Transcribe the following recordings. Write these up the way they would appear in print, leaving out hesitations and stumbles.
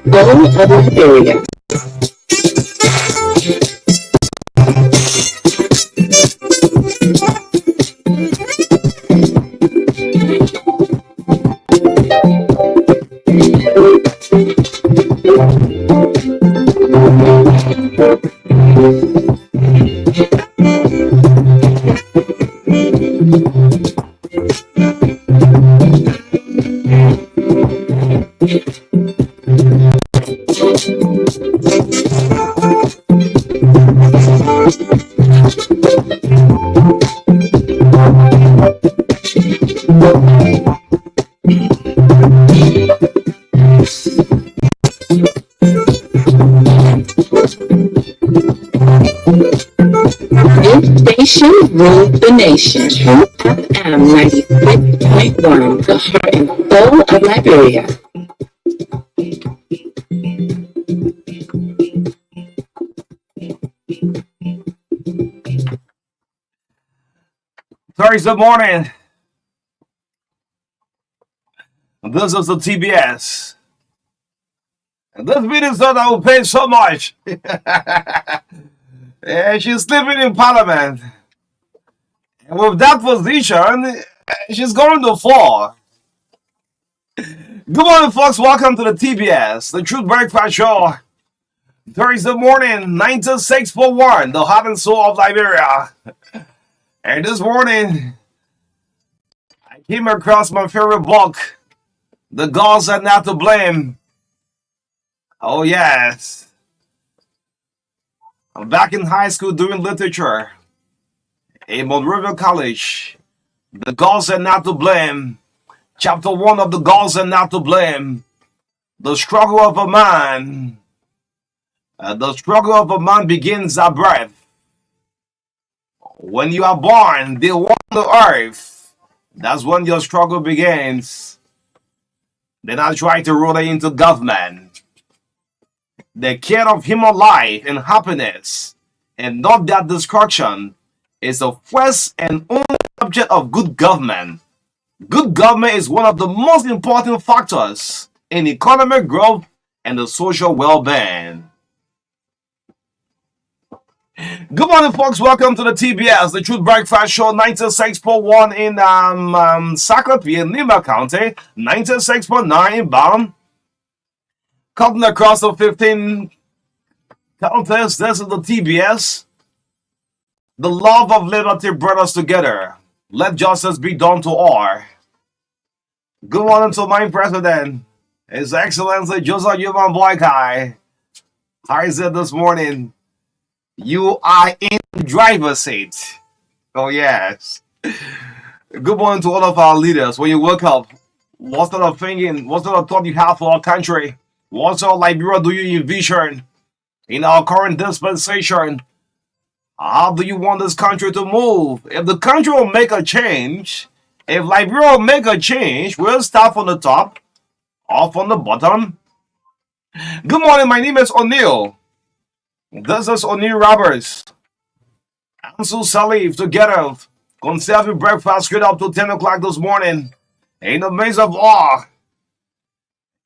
Goal of Liberia. This station ruled the nation. FM 95.1, the heart and soul of Liberia. Thursday morning. This is the TBS. And this minister that will pay so much. And she's sleeping in Parliament. And with that position, she's going to fall. Good morning, folks. Welcome to the TBS, the Truth Breakfast Show. Thursday morning, 96.1, the heart and soul of Liberia. And this morning, I came across my favorite book, The Gods Are Not to Blame. Oh, yes. I'm back in high school doing literature in Monrovia College. The Gods Are Not to Blame. Chapter 1 of The Gods Are Not to Blame. The struggle of a man. The struggle of a man begins at birth. When you are born, they walk the earth. That's when your struggle begins. Then I try to roll it into government. The care of human life and happiness, and not their destruction, is the first and only object of good government. Good government is one of the most important factors in economic growth and the social well-being. Good morning, folks. Welcome to the TBS, the Truth Breakfast Show, 96.1 in Sacramento, in Lima County, 96.9 in Bound. Cutting across the 15 counties, this is the TBS. The love of liberty brought us together. Let justice be done to all. Good morning to my president, His Excellency Joseph Yuman Boykai. How is it this morning? You are in the driver's seat. Oh, yes. Good morning to all of our leaders. When you wake up, what sort of thinking, what sort of thought you have for our country? What sort of Liberia do you envision in our current dispensation? How do you want this country to move? If the country will make a change, if Liberia will make a change, we'll start from the top or from the bottom. Good morning, my name is O'Neill. This is O'Neill Roberts. Ansu Sirleaf together. Conservative breakfast straight up to 10 o'clock this morning. In the midst of awe.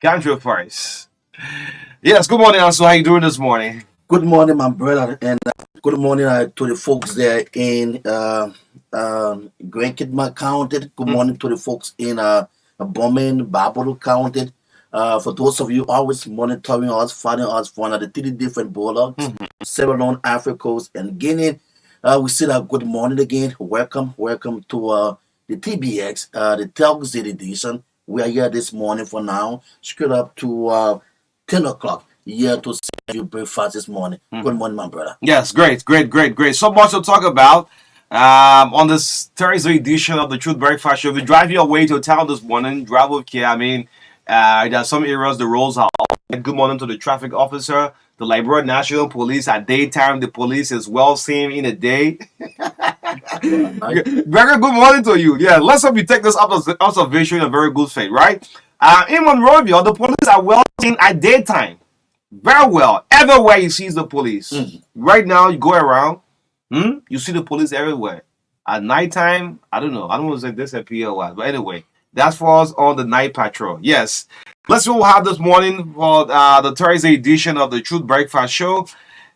Country first. Yes, good morning, Ansu. How you doing this morning? Good morning, my brother, and good morning to the folks there in Grand Kidman County. Good morning to the folks in Bowman, Barbaro County. For those of you always monitoring us, following us from the 3 different bulldogs, Sierra Leone, Africa Coast, and Guinea, we say that good morning again. Welcome to the TBX, the Telgazit edition. We are here this morning for now, straight up to 10 o'clock. Here to serve you breakfast this morning. Good morning, my brother. Yes, great. So much to talk about on this Thursday edition of the Truth Breakfast Show. If you drive your way to town this morning, drive with care. I mean, there are some areas the roads are off. Good morning to the traffic officer, the Liberia National Police. At daytime, the police is well seen in the day. Very good morning to you. Yeah, let's hope you take this observation in a very good faith, right? In Monrovia, the police are well seen at daytime. Very well. Everywhere you see the police. Right now, you go around, you see the police everywhere. At nighttime, I don't know. I don't want to say disappear or what. But anyway, That's for us on the night patrol. Yes. Let's see what we have this morning for the Thursday edition of the Truth Breakfast Show.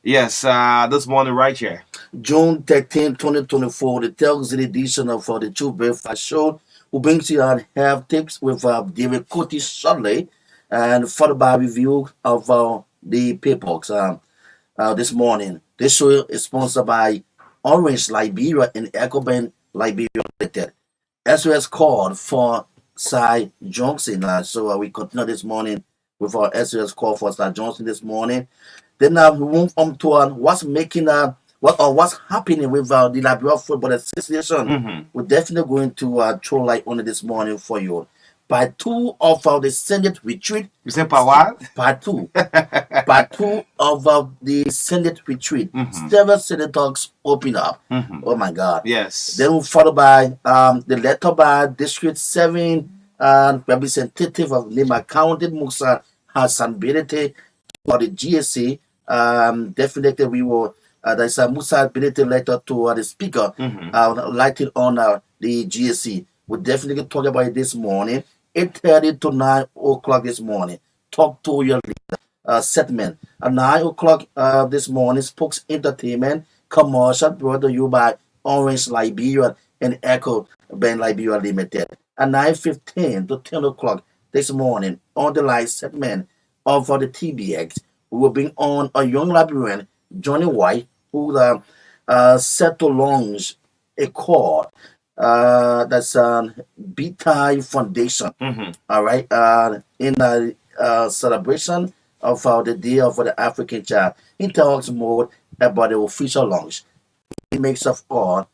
Yes, this morning right here. June 13, 2024, the Thursday edition of the True Breakfast Show, who brings you our health tips with David Coty shortly, and followed by a review of the papers this morning. This show is sponsored by Orange Liberia and EcoBank Liberia Limited. SOS called for Cy Johnson. So we continue this morning with our SOS call for Cy Johnson this morning. Then we move on to what's making what's happening with the Liberia Football Association. Mm-hmm. We're definitely going to throw light on it this morning for you. Part 2 of the Senate retreat. You said part what? Part 2. Part 2 of the Senate retreat. Mm-hmm. Several senators open up. Mm-hmm. Oh my God. Yes. Then we followed by the letter by District 7 representative of Lima County, Musa Hassan Benete, for the GSC. Definitely we will there's a Musa Benete letter to the speaker lighting on the GSC. We'll definitely talk about it this morning, 8:30 to 9 o'clock this morning. Talk to your leader segment. At 9 o'clock this morning, Spokes Entertainment commercial brought to you by Orange Liberia and Echo Bank Liberia Limited. At 9:15 to 10 o'clock this morning, on the live segment of the TBX, we will bring on a young Liberian, Johnny White, who set to launch a call that's BTI Foundation. Mm-hmm. All right, in a celebration of the Day of the African Child. He talks more about the official launch. He makes of all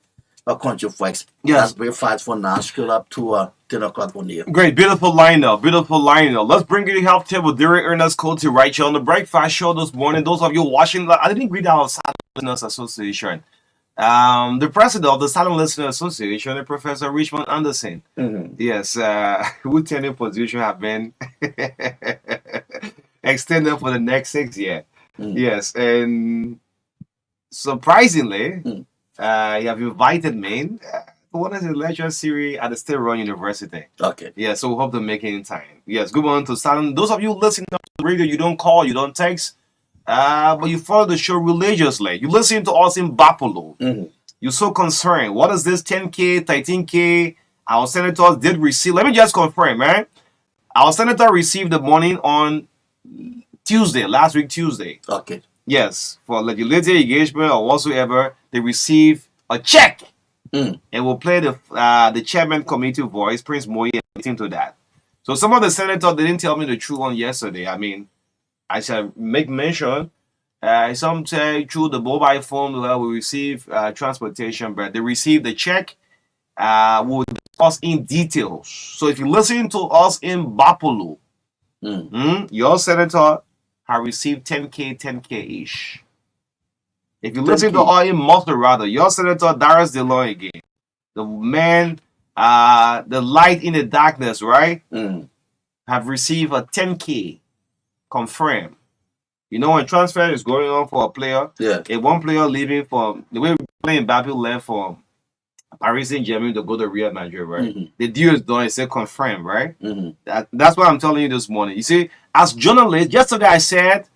a country flex. Yes. That's breakfast for now. Scroll up to 10 o'clock on here. Great, beautiful lineup, beautiful lineup. Let's bring you the health tip with Derek Ernest Coty right here on the Breakfast Show this morning. Those of you watching, I didn't read our Silent Listeners Association. The president of the Silent Listeners Association, Professor Richmond Anderson. Mm-hmm. Yes, who tenure position have been extended for the next 6 years. Mm. Yes, and surprisingly, Mm. you have invited me for one of the lecture series at the State Run University. Okay. Yeah, so we hope to make it in time. Yes, good morning to Silent. Those of you listening to the radio, you don't call, you don't text, but you follow the show religiously. You listen to us in Bapolo. Mm-hmm. You're so concerned. What is this 10K, 13K? Our senators did receive. Let me just confirm, man. Our senator received the money on Tuesday, last week Tuesday. Okay. Yes, for legislative engagement or whatsoever, they receive a check. Mm. And we'll play the chairman committee voice, Prince Moye, and listen to that. So some of the senators didn't tell me the truth on yesterday. I mean, I shall make mention. Some say through the mobile phone, we receive transportation, but they receive the check. We'll discuss in details. So if you listen to us in Bapolo, your senator have received 10K ish. If you listen to all in Monster rather, your senator Darius DeLong again, the man, the light in the darkness, right? Have received a 10K confirmed. You know, when transfer is going on for a player, if one player leaving from the way we're playing, Mbappe left for Paris Saint-Germain to go to Real Madrid, right? Mm-hmm. The deal is done, it's confirmed, right? Mm-hmm. That's what I'm telling you this morning. You see, as journalists, yesterday I said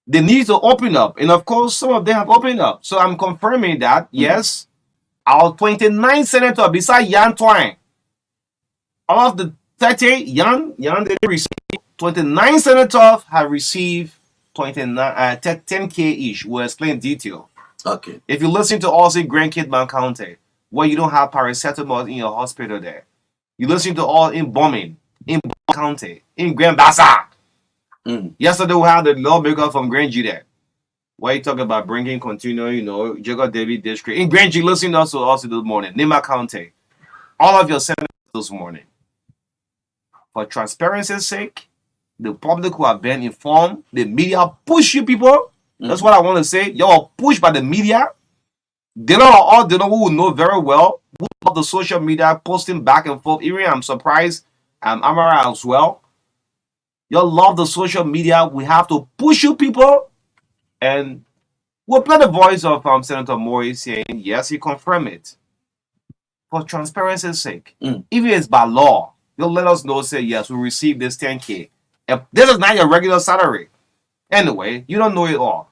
they need to open up, and of course, some of them have opened up. So I'm confirming that yes, our 29 senator beside Yan Twine, all of the 30 Yan they received 29 senators have received 10K each. We'll explain detail. Okay. If you listen to us in Grand Kidman County, where you don't have paracetamol in your hospital there, you listen to all in Bombing, in County, in Grand Bassa. Yesterday we had the lawmaker from Grand G there. Where you talk about bringing continue, Jacob David District. In Grand G, listen to us also this morning. Nima County. All of your senators this morning. For transparency's sake, the public who have been informed, the media push you people. That's what I want to say. Y'all pushed by the media. They know who will know very well. Who love the social media posting back and forth. Even I'm surprised. Amara as well. Y'all love the social media. We have to push you people. And we'll play the voice of Senator Morris saying, yes, he confirmed it. For transparency's sake. Even it's by law. You'll let us know, say, yes, we received this 10K. If this is not your regular salary. Anyway, you don't know it all.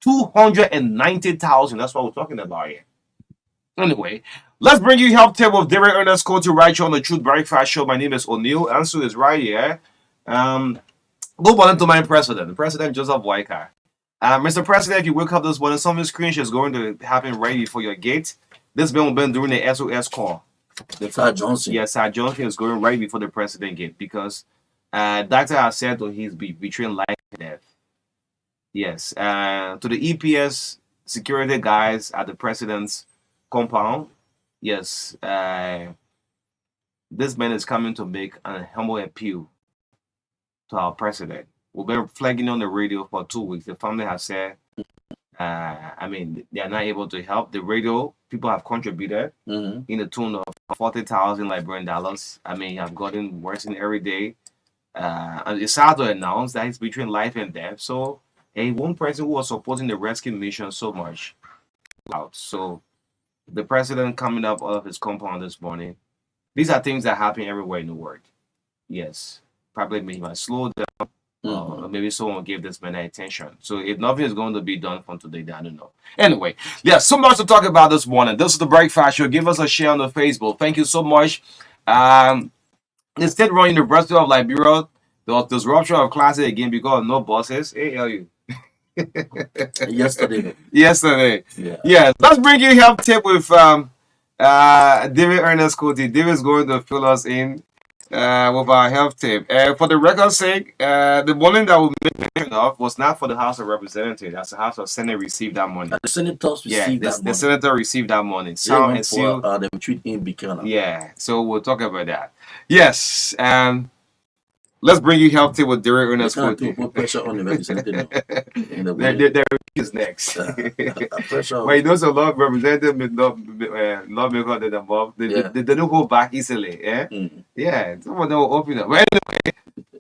290,000. That's what we're talking about here. Anyway, let's bring you help tip with Derek Ernest Cole to right here on the Truth Breakfast Show. My name is O'Neill. Ansu is right here. Go on to my president, President Joseph Boyka. Mr. President, if you wake up this morning, something strange is going to happen right before your gate. This man will be doing the SOS call. Sir Johnson. Yes, Sir Johnson is going right before the president gate because doctor has said that he's between life and death. Yes, to the EPS security guys at the president's compound. Yes, this man is coming to make a humble appeal to our president. We've been flagging on the radio for 2 weeks. The family has said, I mean, they are not able to help. The radio people have contributed in the tune of 40,000 Liberian dollars. I mean, have gotten worse in every day. And it's sad to announce that it's between life and death. So, one person who was supporting the rescue mission so much out. So, the president coming up out of his compound this morning. These are things that happen everywhere in the world. Yes, probably he might slow down. Maybe someone will give this man attention. So if nothing is going to be done from today, I don't know. Anyway, yeah, so much to talk about this morning. This is the Breakfast Show. Give us a share on the Facebook. Thank you so much. The State Run University of Liberia, there was disruption of classes again because of no buses. Hey, how are you? Yesterday. Yeah. Let's bring you help tip with David Ernest Cody. David is going to fill us in with our health tip. For the record's sake, the money that we made mention of was not for the House of Representatives. That's the House of Senate received that money. The senators received that money. The senator received that money. They Sam went and for Sue. the retreat in Buchanan. Yeah, so we'll talk about that. Yes, let's bring you health tip with Derek Ernest Cody. Put pressure on the representative. There is next. Pressure. But those a lot of representatives lawmakers that involved. They don't go back easily. Yeah, yeah. Some of them will open up. But anyway,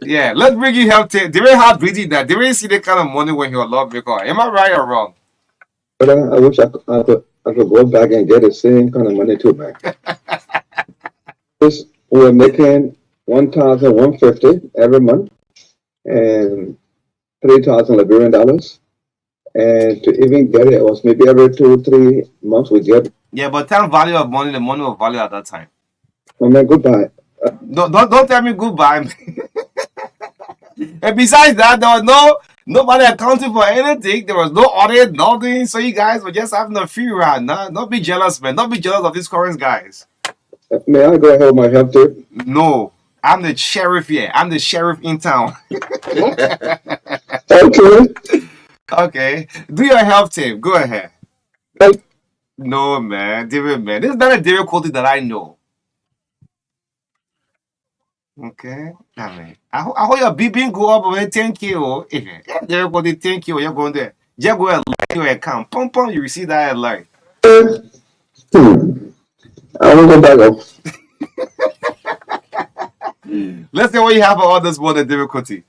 yeah. Let's bring you health tip. Derek had breathing that. Derek see the kind of money when he was lawmaker. Am I right or wrong? But I wish I could go back and get the same kind of money too, man. Just we're making 1,150 every month and 3,000 Liberian dollars. And to even get it was maybe every 2-3 months we get. Yeah, but time value of money, the money was value at that time. Oh man, goodbye. Don't tell me goodbye. And besides that, there was nobody accounting for anything. There was no audit, nothing. So you guys were just having a free ride. Don't be jealous, man. Don't be jealous of these current guys. May I go ahead with my help tip? No, I'm the sheriff here. I'm the sheriff in town. Okay. Okay, do your health tip. Go ahead. Hey. No, man, David, man. This is not a David Cody that I know. Okay, I mean, I hope your BB go up over 10K. Oh, David Cody 10K. You're going there. Just go and like your account. Pum pum, you receive that alert. I will go back up. Let's see what you have for all this morning, David Cody.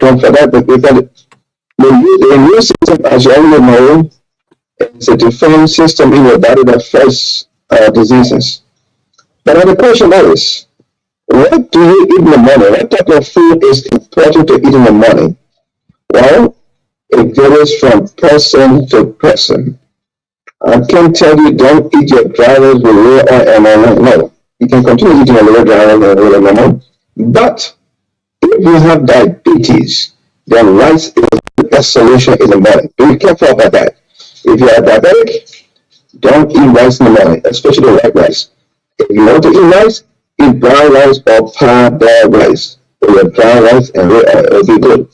Don't forget that the immune system, as you already know, is a defense system in your body that fights diseases. But now the question is, what do you eat in the morning? What type of food is important to eat in the morning? Well, it varies from person to person. I can't tell you don't eat your dry rice with real oil and all. No, you can continue eating a little dry rice and real oil. But if you have diabetes, then rice is the best solution in the morning. Be careful about that. If you are diabetic, don't eat rice in the morning, especially white rice. If you want to eat rice, eat brown rice or parboiled rice. Or your dry rice and real oil will be good.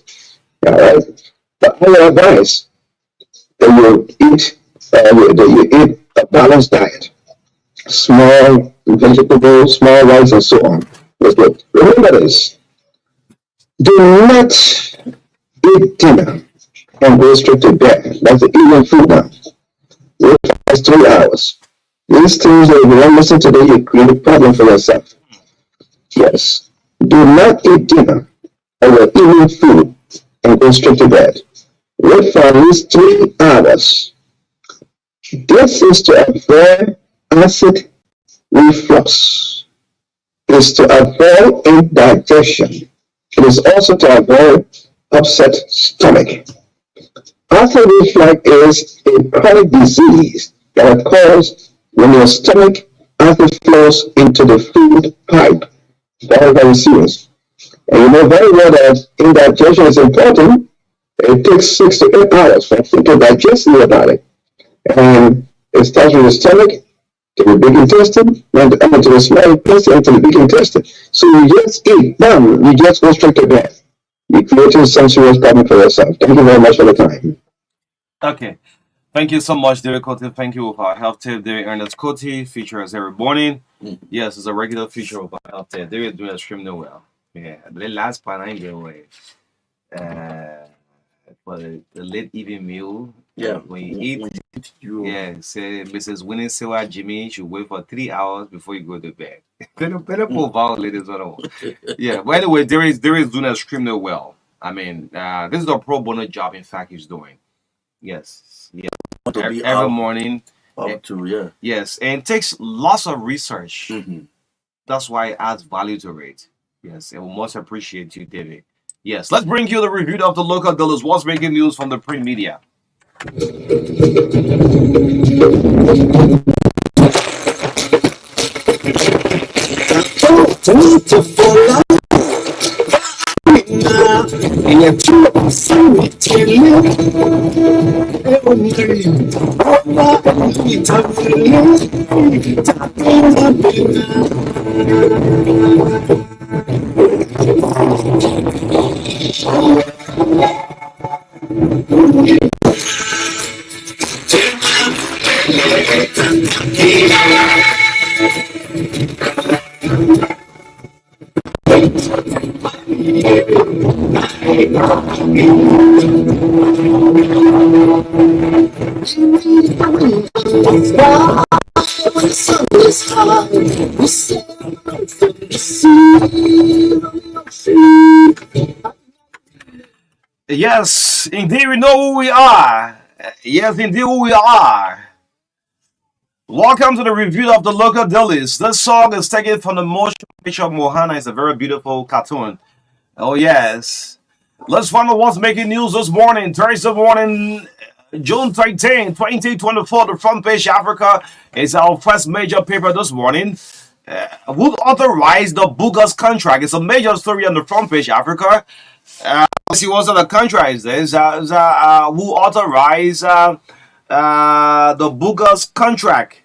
All right. But I would advise that you eat a balanced diet, small vegetables, small rice, and so on. That's good. Remember this: do not eat dinner and go straight to bed. That's the evening food now. Wait for 3 hours. These things that if you don't listen to them, you create a problem for yourself. Yes. Do not eat dinner or your evening food and go straight to bed. Wait for at least 3 hours. This is to avoid acid reflux. It is to avoid indigestion. It is also to avoid upset stomach. Acid reflux is a chronic disease that occurs when your stomach acid flows into the food pipe. Very, very serious. And you know very well that indigestion is important. It takes 6 to 8 hours for food to digest in your body. And it starts with the stomach to the big intestine, and to the small intestine, and to the big intestine. So you just eat, bam, you just go straight to bed. You're creating some serious problem for yourself. Thank you very much for the time. Okay. Thank you so much, David Cote. Thank you for our health tip. David Ernest Cote features every morning. Yes, it's a regular feature of our health tip. David doing extremely well. Yeah, the last part I get away. For the late evening meal. Yeah. When you eat, When you eat, you yeah, say Mrs. Winnie Sewa Jimmy should wait for 3 hours before you go to bed. better move out, ladies and all. Yeah, but anyway, there is doing extremely well. I mean, this is a pro bono job, in fact, he's doing. Yes, yeah, want to be every up, morning. up to, yeah. Yes, and it takes lots of research. Mm-hmm. That's why it adds value to it. Yes, and we must appreciate you, David. Yes, let's bring you the review of the local dealers. What's making news from the print media? Yes, indeed, we know who we are. Yes, indeed, who we are. Welcome to the review of the local dailies. This song is taken from the motion picture of Mohana. It's a very beautiful cartoon. Oh, yes. Let's find out what's making news this morning. Thursday morning, June 13, 2024. The front page Africa is our first major paper this morning. Who authorized the Bugas contract? It's a major story on the front page Africa. See what's on the contract is who authorized the Bugas contract.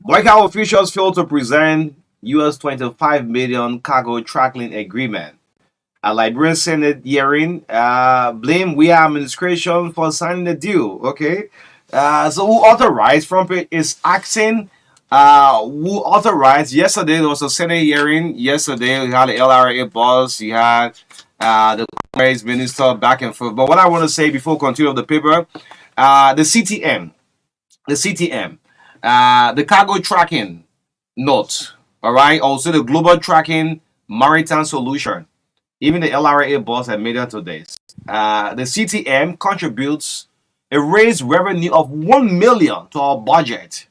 White House officials failed to present US 25 million cargo tracking agreement. A Liberian Senate hearing blame we administration for signing the deal. Okay, so who authorized? Trump is asking who authorized. Yesterday there was a Senate hearing. Yesterday we had the LRA boss. You had the Commerce Minister back and forth. But what I want to say before we continue the paper, the CTM, the cargo tracking note. All right. Also the global tracking maritime solution. Even the LRA boss admitted to this. The CTM contributes a raised revenue of 1 million to our budget.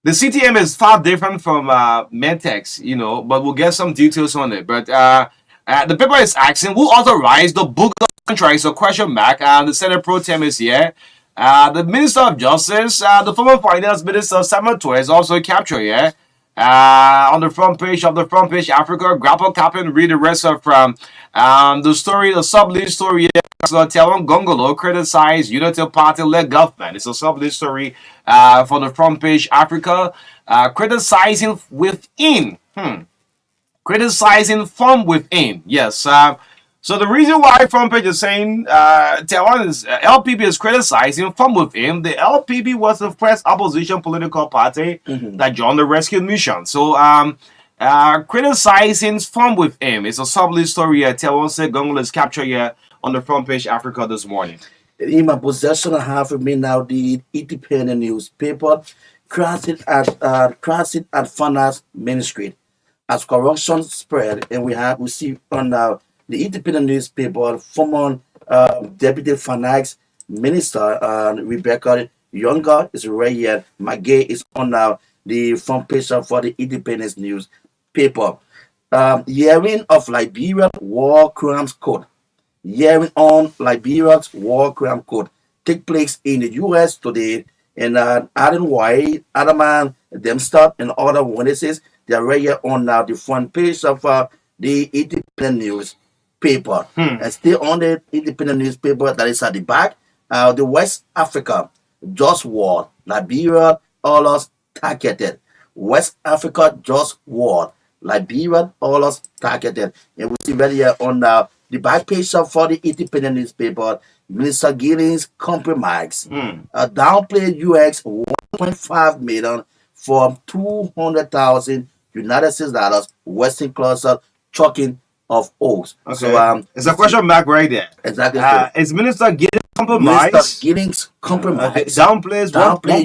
The CTM is far different from Medtex, but we'll get some details on it. But the paper is asking who authorized the book of contracts, a question mark. The Senate Pro Tem is here. The Minister of Justice, the former Finance Minister Samuel Toy is also captured here. On the front page of the Front Page Africa, grapple captain, read the rest of from the story, the sub-lead story. Telon Gongolo criticized Unity Party-led government. It's a sub-lead story from the Front Page Africa, criticizing within. Criticizing from within. Yes. So the reason why Front Page is saying Tehran is LPP is criticizing from within. The LPP was the first opposition political party that joined the rescue mission. So criticizing from within. It's a sub-lead story. Tehran said Gongolo is captured here on the Front Page Africa this morning. In my possession, I have with me now the independent newspaper, crossing at Finance Ministry. As corruption spread, and we see on the independent newspaper, former Deputy Finance Minister Rebecca Younger is right here. Magay is on the front page for the Independence newspaper. Hearing of Liberia War Crimes Code. Hearing on Liberia's War Crime Code take place in the U.S. today, and Adam White, Adaman Dempster, and other witnesses, they are right here on the front page of the Independent newspaper. And still on the Independent newspaper that is at the back, the West Africa just war, Liberia almost targeted. West Africa just war, Liberia almost targeted. And we see right here on the back page for the Independent newspaper, Minister Gilling's compromise. Downplay US 1.5 million for 200,000 United States dollars Western cluster trucking of oats. Okay. So it's a question mark right there. Exactly. Is Minister Gideon compromise? Minister Gilling's compromise. Downplays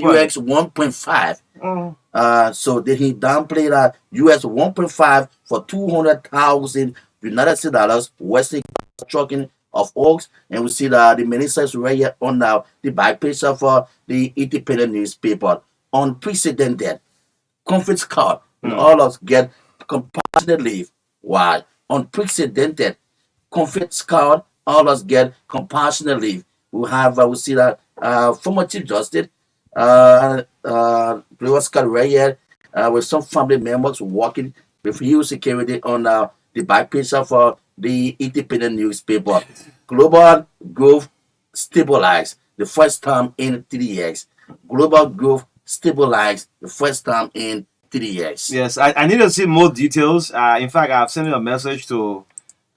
US 1.5. So did he downplay that US 1.5 for 200,000 United States dollars Western trucking of oaks? And we see that the ministers right here on now the back page of the Independent newspaper. Unprecedented conference call, and all of us get compassionate leave. Why? Unprecedented conference call, all of us get compassionate leave. We have we see that former Chief Justice Oscar right here with some family members working with huge security on the back page of the Independent newspaper. Global growth stabilized the first time in 3 years. Global growth stabilized the first time in 3 years. Yes, I need to see more details. In fact, I've sent a message to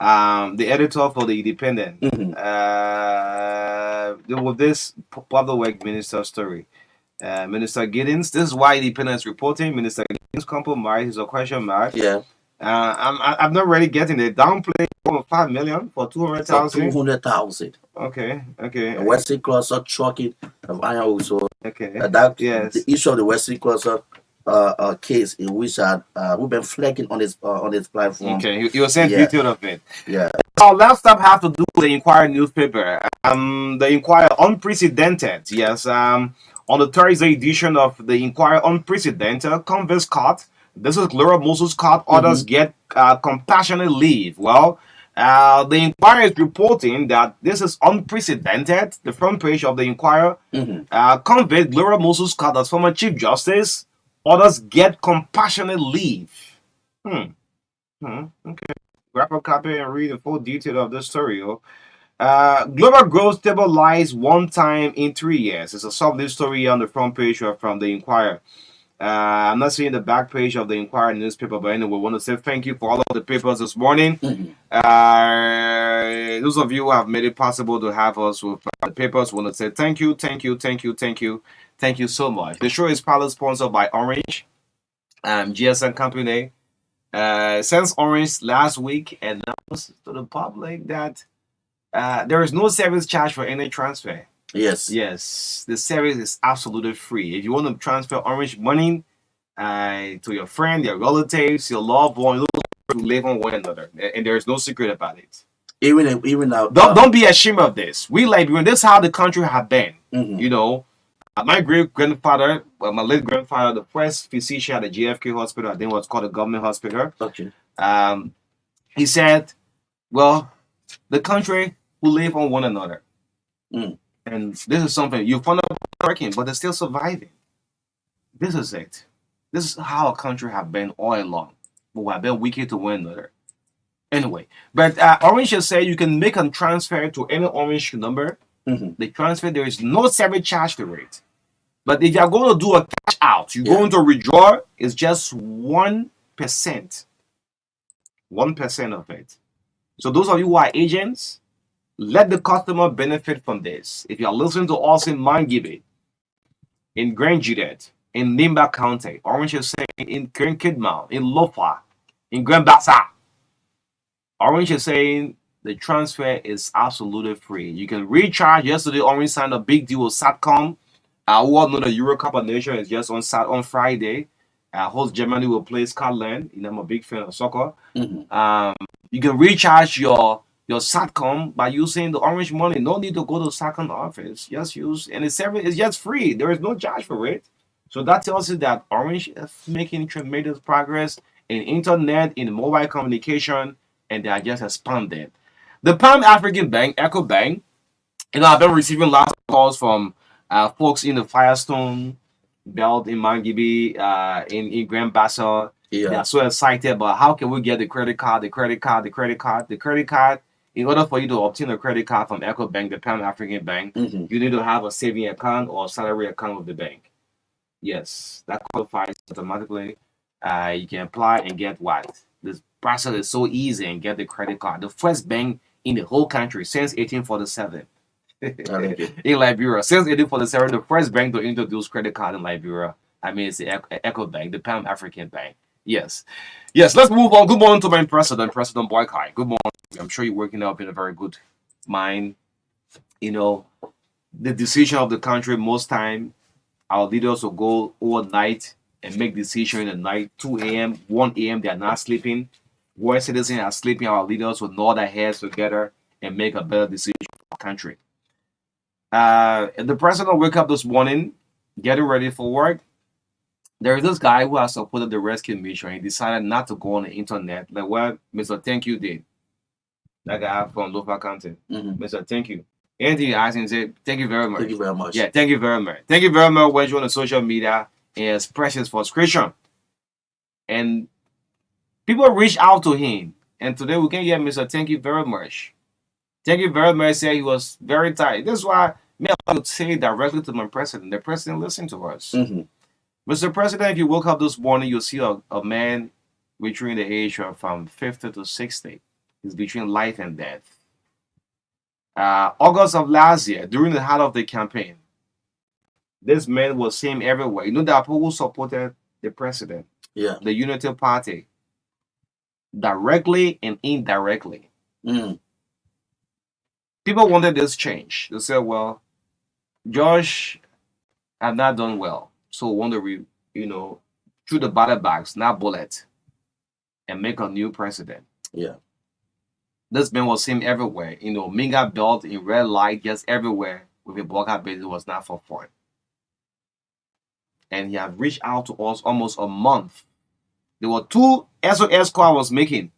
the editor for the Independent with this public work minister story. Minister Giddens, this is why Independent is reporting. Minister Giddens compromise is a question mark. Yeah. I'm not really getting it. Downplay 5 million for 200,000. 200,000. Okay. The Western cluster trucking of iron also. Okay. Yes. The issue of the Western cluster case in which we've been flagging on this platform. Okay, you were saying detail of it. Yeah. Our last step have to do with the Inquirer newspaper. The Inquirer unprecedented. Yes. On the Thursday edition of the Inquirer unprecedented converse caught. This is Laura Moses caught. Others get compassionate leave. Well, the Inquirer is reporting that this is unprecedented. The front page of the Inquirer convict Laura Moses caught as former Chief Justice. Others get compassionate leave. Okay. Grab a copy and read the full detail of this story. Global growth stabilized one time in 3 years. It's a solid story on the front page from the Inquirer. I'm not seeing the back page of the Inquirer newspaper, but anyway, I want to say thank you for all of the papers this morning. Those of you who have made it possible to have us with the papers, want to say thank you, thank you, thank you, thank you, thank you so much. The show is proudly sponsored by Orange, GSM Company. Since Orange last week announced to the public that there is no service charge for any transfer. Yes. Yes, the service is absolutely free. If you want to transfer Orange money to your friend, your relatives, your loved one, to live on one another, and there is no secret about it. Even now, Don't be ashamed of this. We Liberians, this is how the country have been. You know, my great grandfather, my late grandfather, the first physician at the JFK hospital, I think it was called a government hospital. Okay. He said, "Well, the country will live on one another." And this is something you find out working, but they're still surviving. This is it. This is how a country have been all along. But we have been wicked to one another. Anyway, but Orange just say you can make a transfer to any Orange number. The transfer, there is no service charge to it. But if you're going to do a cash out, you're going to withdraw, it's just 1%. 1% of it. So those of you who are agents, let the customer benefit from this. If you are listening to us in Mangibe, in Grand Judet, in Nimba County, Orange is saying in Grand Kidmount, in Lofa, in Grand Bassa, Orange is saying the transfer is absolutely free. You can recharge. Yesterday, Orange signed a big deal with Satcom. We all know the Euro Cup of Nations is just on Friday. Host Germany will play Scotland. You know, I'm a big fan of soccer. You can recharge your Satcom by using the Orange money. No need to go to the Satcom office. Just use, and it's just free. There is no charge for it. So that tells you that Orange is making tremendous progress in internet, in mobile communication, and they are just expanding. The Pan African Bank, Echo Bank, you know, I've been receiving lots of calls from folks in the Firestone belt in Mangibe, in Grand Bassa. They are so excited about how can we get the credit card. In order for you to obtain a credit card from Echo Bank, the Pan African Bank, you need to have a saving account or salary account with the bank. Yes, that qualifies automatically. You can apply and get what? This process is so easy and get the credit card. The first bank in the whole country since 1847. In Liberia. Since 1847, the first bank to introduce credit card in Liberia. I mean, it's the Echo Bank, the Pan African Bank. Yes. Yes, let's move on. Good morning to my president, President Boykai. Good morning. I'm sure you're working up in a very good mind. You know, the decision of the country, most time, our leaders will go overnight and make decisions in the night, 2 a.m., 1 a.m., they are not sleeping. Where citizens are sleeping, our leaders will nod their heads together and make a better decision for the country. The president wake up this morning, getting ready for work. There is this guy who has supported the rescue mission. He decided not to go on the internet. Like what Mr. Thank You did. That guy from Lofa County. Mr. Thank You. Anything he asked him, say, thank you very much. Thank you very much. Yeah, thank you very much. Thank you very much when you're on the social media and express his frustration. And people reach out to him. And today we can hear Mr. Thank you very much. Thank you very much. Say he was very tired. This is why I would say directly to my president. The president listened to us. Mr. President, if you woke up this morning, you'll see a man between the age of from 50 to 60. He's between life and death. August of last year, during the heart of the campaign, this man was seen everywhere. You know, the people who supported the president, the Unity Party, directly and indirectly. People wanted this change. They said, well, Josh had not done well. So we want to, through the ballot box, not bullet, and make a new president. This man was seen everywhere. Minga belt in red light, just everywhere with a block base. It was not for fun. And he had reached out to us almost a month. There were 2 SOS calls I was making.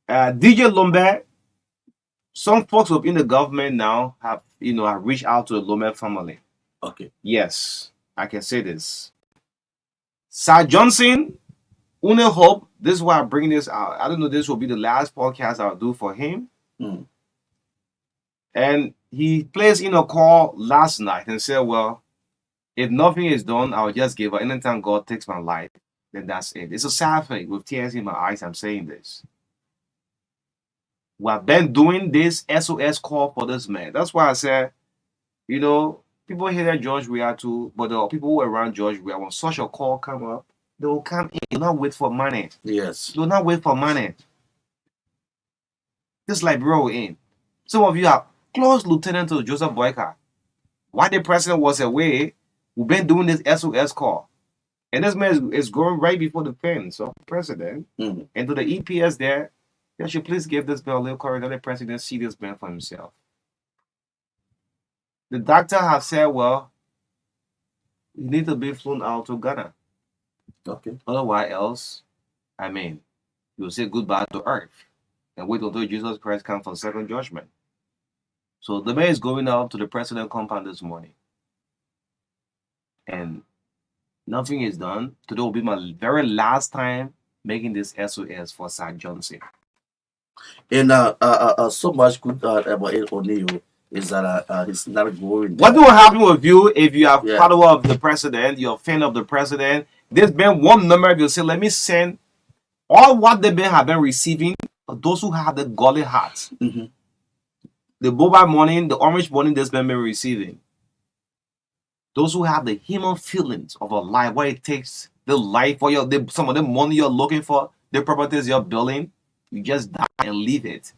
DJ Lombe, some folks within the government now have reached out to the Lombe family. Okay. Yes, I can say this. Sir Johnson, Une Hope, this is why I'm bringing this out. I don't know, this will be the last podcast I'll do for him. And he placed in a call last night and said, well, if nothing is done, I'll just give up. Anytime God takes my life, then that's it. It's a sad thing. With tears in my eyes, I'm saying this. We have been doing this SOS call for this man. That's why I said, you know, people here at George we are too, but the people who are around George we are, when such a call come up, they will come in. They will not wait for money. Yes. They will not wait for money. Just like bro in. Some of you are close lieutenant to Joseph Boyka. While the president was away, we've been doing this SOS call. And this man is going right before the fence of the president. Mhm. And to the EPS there, they should please give this man a little courage. Let the president see this man for himself. The doctor have said, well, you need to be flown out to Ghana. Okay. Otherwise, else, I mean, you'll say goodbye to earth and wait until Jesus Christ comes for second judgment. So the man is going out to the president compound this morning. And nothing is done. Today will be my very last time making this SOS for Sir Johnson. And so much good about it O'Neill is that he's not going. What will happen with you if you are Yeah. follower of the president, you're a fan of the president? There's been one number you say, let me send all what they have been receiving for those who have the godly hearts. Mhm. The boba money, the orange money that's been receiving. Those who have the human feelings of a life, what it takes, the life for some of the money you're looking for, the properties you're building, you just die and leave it.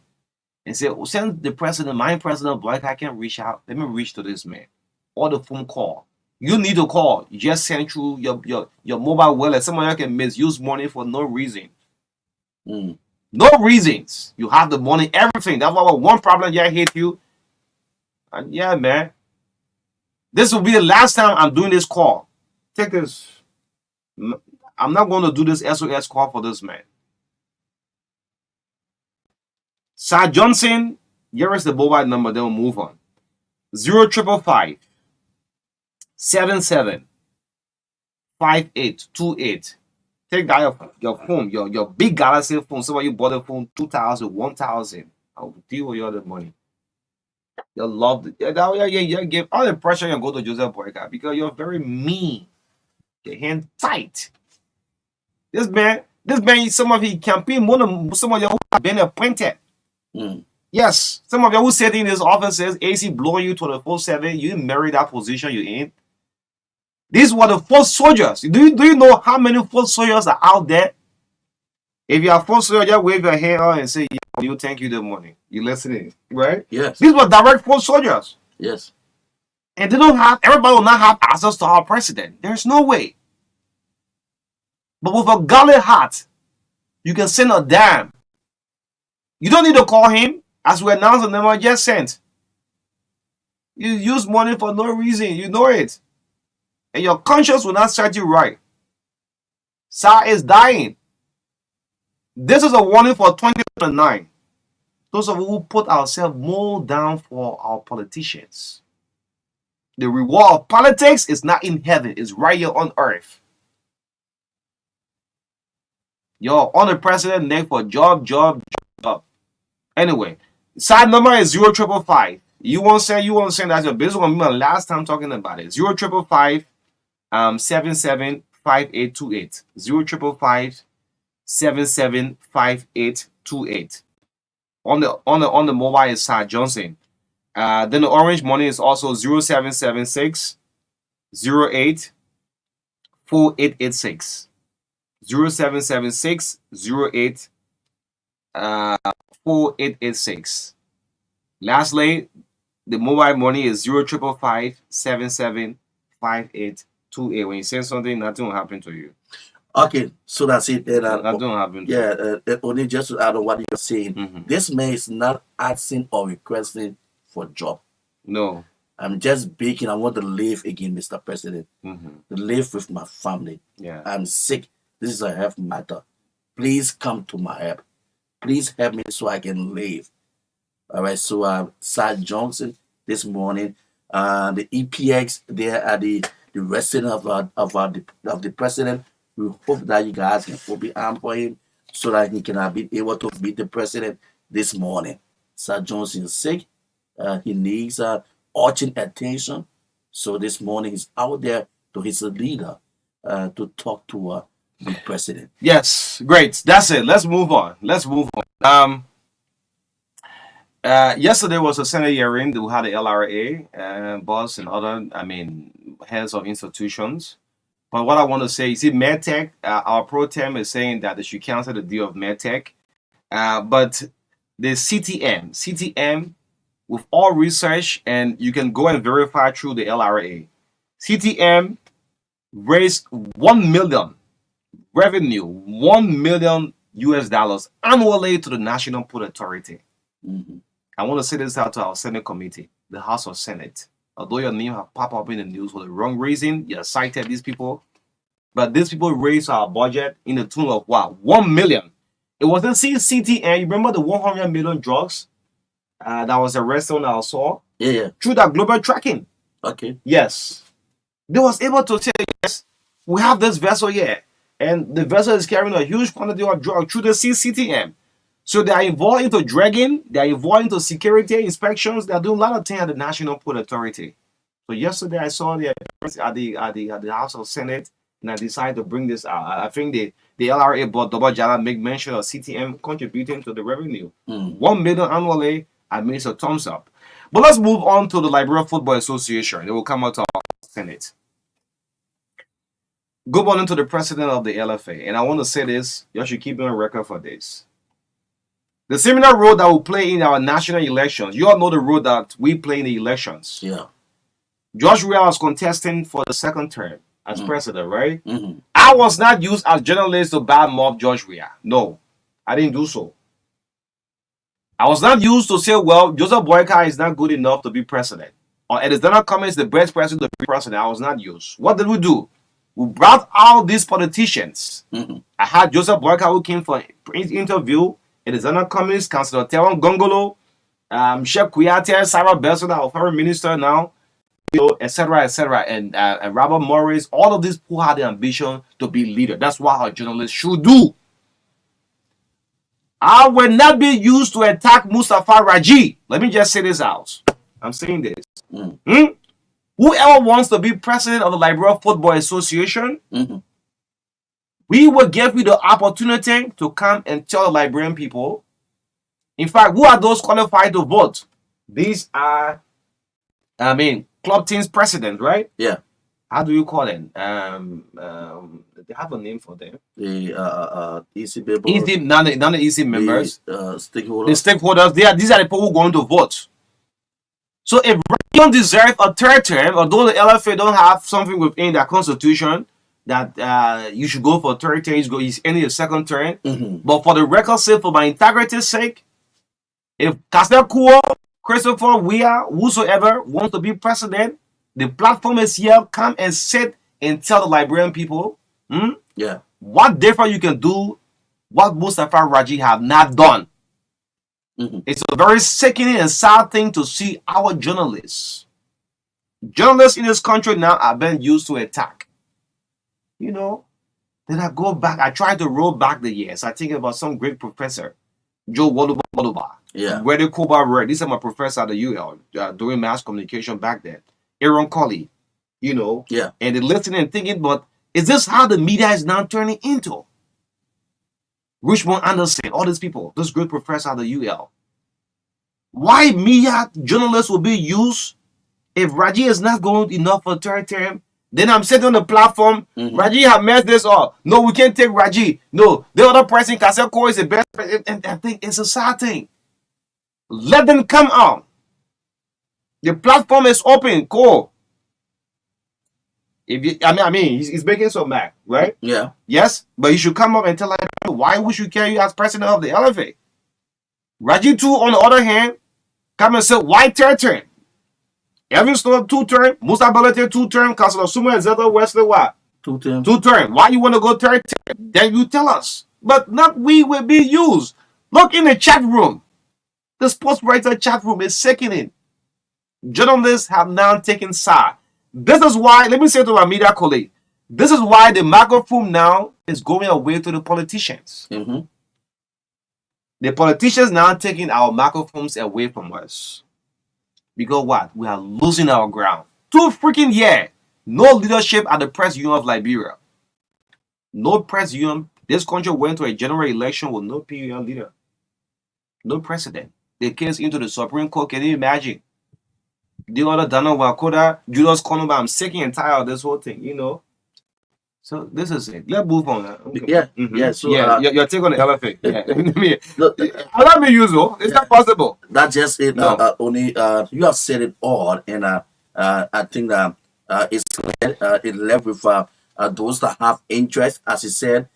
And say, oh, send the president, my president, Black, I can reach out. Let me reach to this man. Or the phone call. You need to call. You just send through your mobile wallet. Someone can misuse money for no reason. Mm. No reasons. You have the money, everything. That's why one problem just hit you. And yeah, man. This will be the last time I'm doing this call. Take this. I'm not going to do this SOS call for this man. Sir Johnson, here is the mobile number. Then we'll move on. 0555 77 5828. Take that your phone, your big Galaxy phone. Some of you bought a phone 2,000, 1,000. I'll deal with your other money. You love it. Yeah, give all the pressure you go to Joseph Boyka because you're very mean. Your hand tight. This man, some of his campaign, some of you who have been appointed. Mm. Yes, some of you who sit in his offices, AC blowing you 24/7, you marry that position you're in. These were the foot soldiers. Do you know how many foot soldiers are out there? If you are foot soldier, just wave your hand out and say, yeah, you thank you the morning. You listening, right? Yes. These were direct foot soldiers. Yes. And everybody will not have access to our president. There's no way. But with a godly heart, you can send a dime. You don't need to call him. As we announced the number just sent. You use money for no reason. You know it. And your conscience will not set you right. Sir is dying. This is a warning for 2009. Those of us who put ourselves more down for our politicians. The reward of politics is not in heaven. It's right here on earth. You're on the president neck for job. Anyway, side number is 0555. You won't say that's your business. Gonna be my last time talking about it. 0555 77 5828. 0555 77 5828. On the mobile is Sir Johnson. Then the orange money is also 0776 08 4886. 0776 08 4886. Lastly, the mobile money is 0555 77 5828. When you send something, nothing will happen to you. Okay, so that's it. And, Nothing will happen to you. yeah, only just to add on what you're saying. Mhm. This man is not asking or requesting for job. No. I'm just begging. I want to live again, Mr. President. Mhm. To live with my family. Yeah. I'm sick. This is a health matter. Please come to my help. Please help me so I can live. All right. So, Sir Johnson, this morning, the EPX there at the resident of the president. We hope that you guys can open arm for him so that he can be able to meet the president this morning. Sir Johnson is sick. He needs urgent attention. So this morning he's out there to his leader to talk to the president. Yes, great. That's it. Let's move on. Yesterday was a Senate hearing. We had the LRA boss and other, heads of institutions. But what I want to say is, MedTech, our pro tem is saying that they should cancel the deal of MedTech. But the CTM, with all research, and you can go and verify through the LRA, CTM raised $1 million revenue, $1 million US annually to the National Food Authority. Mm-hmm. I want to say this out to our Senate committee, the House of Senate. Although your name have popped up in the news for the wrong reason, you cited these people. But these people raised our budget in the tune of what? 1 million. It wasn't CTN. You remember the 100 million drugs that was arrested on our soil? Yeah. Through that global tracking. Okay. Yes. They was able to say, yes, we have this vessel here. And the vessel is carrying a huge quantity of drugs through the CTM. So they are involved into dragging, they are involved into security inspections, they are doing a lot of things at the National Food Authority. So yesterday I saw the at the House of Senate, and I decided to bring this out. I think the LRA board double jala make mention of CTM contributing to the revenue. 1 million annually, I mean it's a thumbs up. But let's move on to the Liberia Football Association. They will come out of the Senate. Go on into the president of the LFA, and I want to say this, you should keep me on record for this. The similar role that we play in our national elections, you all know the role that we play in the elections. Yeah. George Weah was contesting for the second term as president, right? Mm-hmm. I was not used as journalist to badmouth George Weah. No, I didn't do so. I was not used to say, well, Joseph Boyka is not good enough to be president, or it is not coming as the best president to be president. I was not used. What did we do? We brought out these politicians. Mm-hmm. I had Joseph Boyka who came for an interview. It is not coming. Councillor Tewan Gongolo, Sheikh Kuyate, Sarah Belson, our foreign minister now, etc., and Robert Morris. All of these who had the ambition to be leader. That's what our journalists should do. I will not be used to attack Mustafa Raji. Let me just say this out. I'm saying this. Whoever wants to be president of the Liberia Football Association, we will give you the opportunity to come and tell the Liberian people. In fact, who are those qualified to vote? These are, club teams president, right? Yeah. How do you call them? They have a name for them. The EC members. None of the EC members. Stakeholders. The stakeholders. These are the people who are going to vote. So if you don't deserve a third term, although the LFA don't have something within their constitution that you should go for a third term, he's ending a second term. But for the record's sake, for my integrity's sake, if Castel Kuo, Christopher Weah, whosoever wants to be president, the platform is here. Come and sit and tell the Liberian people, what different you can do, what Mustafa Raji have not done. It's a very sickening and sad thing to see our journalists. Journalists in this country now are being used to attack. You know, then I go back, I try to roll back the years. I think about some great professor, Joe Waluba. Yeah. Where the Kuba Red. These are my professor at the UL doing mass communication back then. Aaron Colley, you know. Yeah. And they're listening and thinking, but is this how the media is now turning into? Richmond Anderson, all these people, this great professor at the UL. Why media journalists will be used if Raji is not going enough for third term? Then I'm sitting on the platform. Raji have messed this up. No, we can't take Raji. No, the other person, Kaseko, is the best. And I think it's a sad thing. Let them come out. The platform is open. Cool. If you, he's making some back, right? Yeah. Yes, but you should come up and tell them why we should carry you as president of the LFA. Raji too, on the other hand, come and say why third term? Evan Snow 2 term, Musa Balete 2 term, Councilor Suma and Zeta Wesley what? 2 terms. 2 term. Why you want to go third term? Then you tell us. But not we will be used. Look in the chat room. The sports writer chat room is sickening. Journalists have now taken side. This is why, let me say to my media colleague, this is why the microphone now is going away to the politicians. The politicians now taking our microphones away from us. Because what? We are losing our ground. 2 freaking years. No leadership at the Press Union of Liberia. No Press Union. This country went to a general election with no PUN leader. No president. The case into the Supreme Court. Can you imagine? The other Dana Wakoda, Julius Konoba, I'm sick and tired of this whole thing, you know. So this is it. Let's move on. Okay. Yeah, Mhm. yeah. So Yeah, your take on the elephant. Yeah. look, Allow me use it. It's not possible. that's just it. No. Only you have said it all, and I think that it's clear, it left with those that have interest, as he said.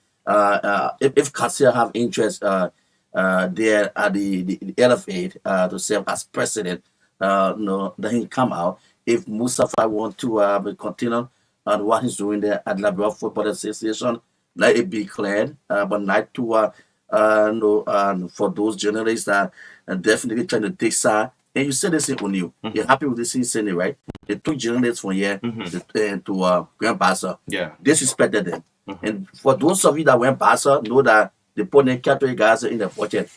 If Cassia have interest there at the LFA to serve as president, no, then he come out. If Mustafa want to continue on what he's doing there at Liberia Football Association, let it be cleared. But not to no, for those journalists that are definitely trying to take side. And you said this in O'Neill. You're happy with this thing, right? They took journalists from here to Grand Bassa. Yeah. Disrespected them. And for those of you that went Bassa, know that they put them Catholic guys in the budget.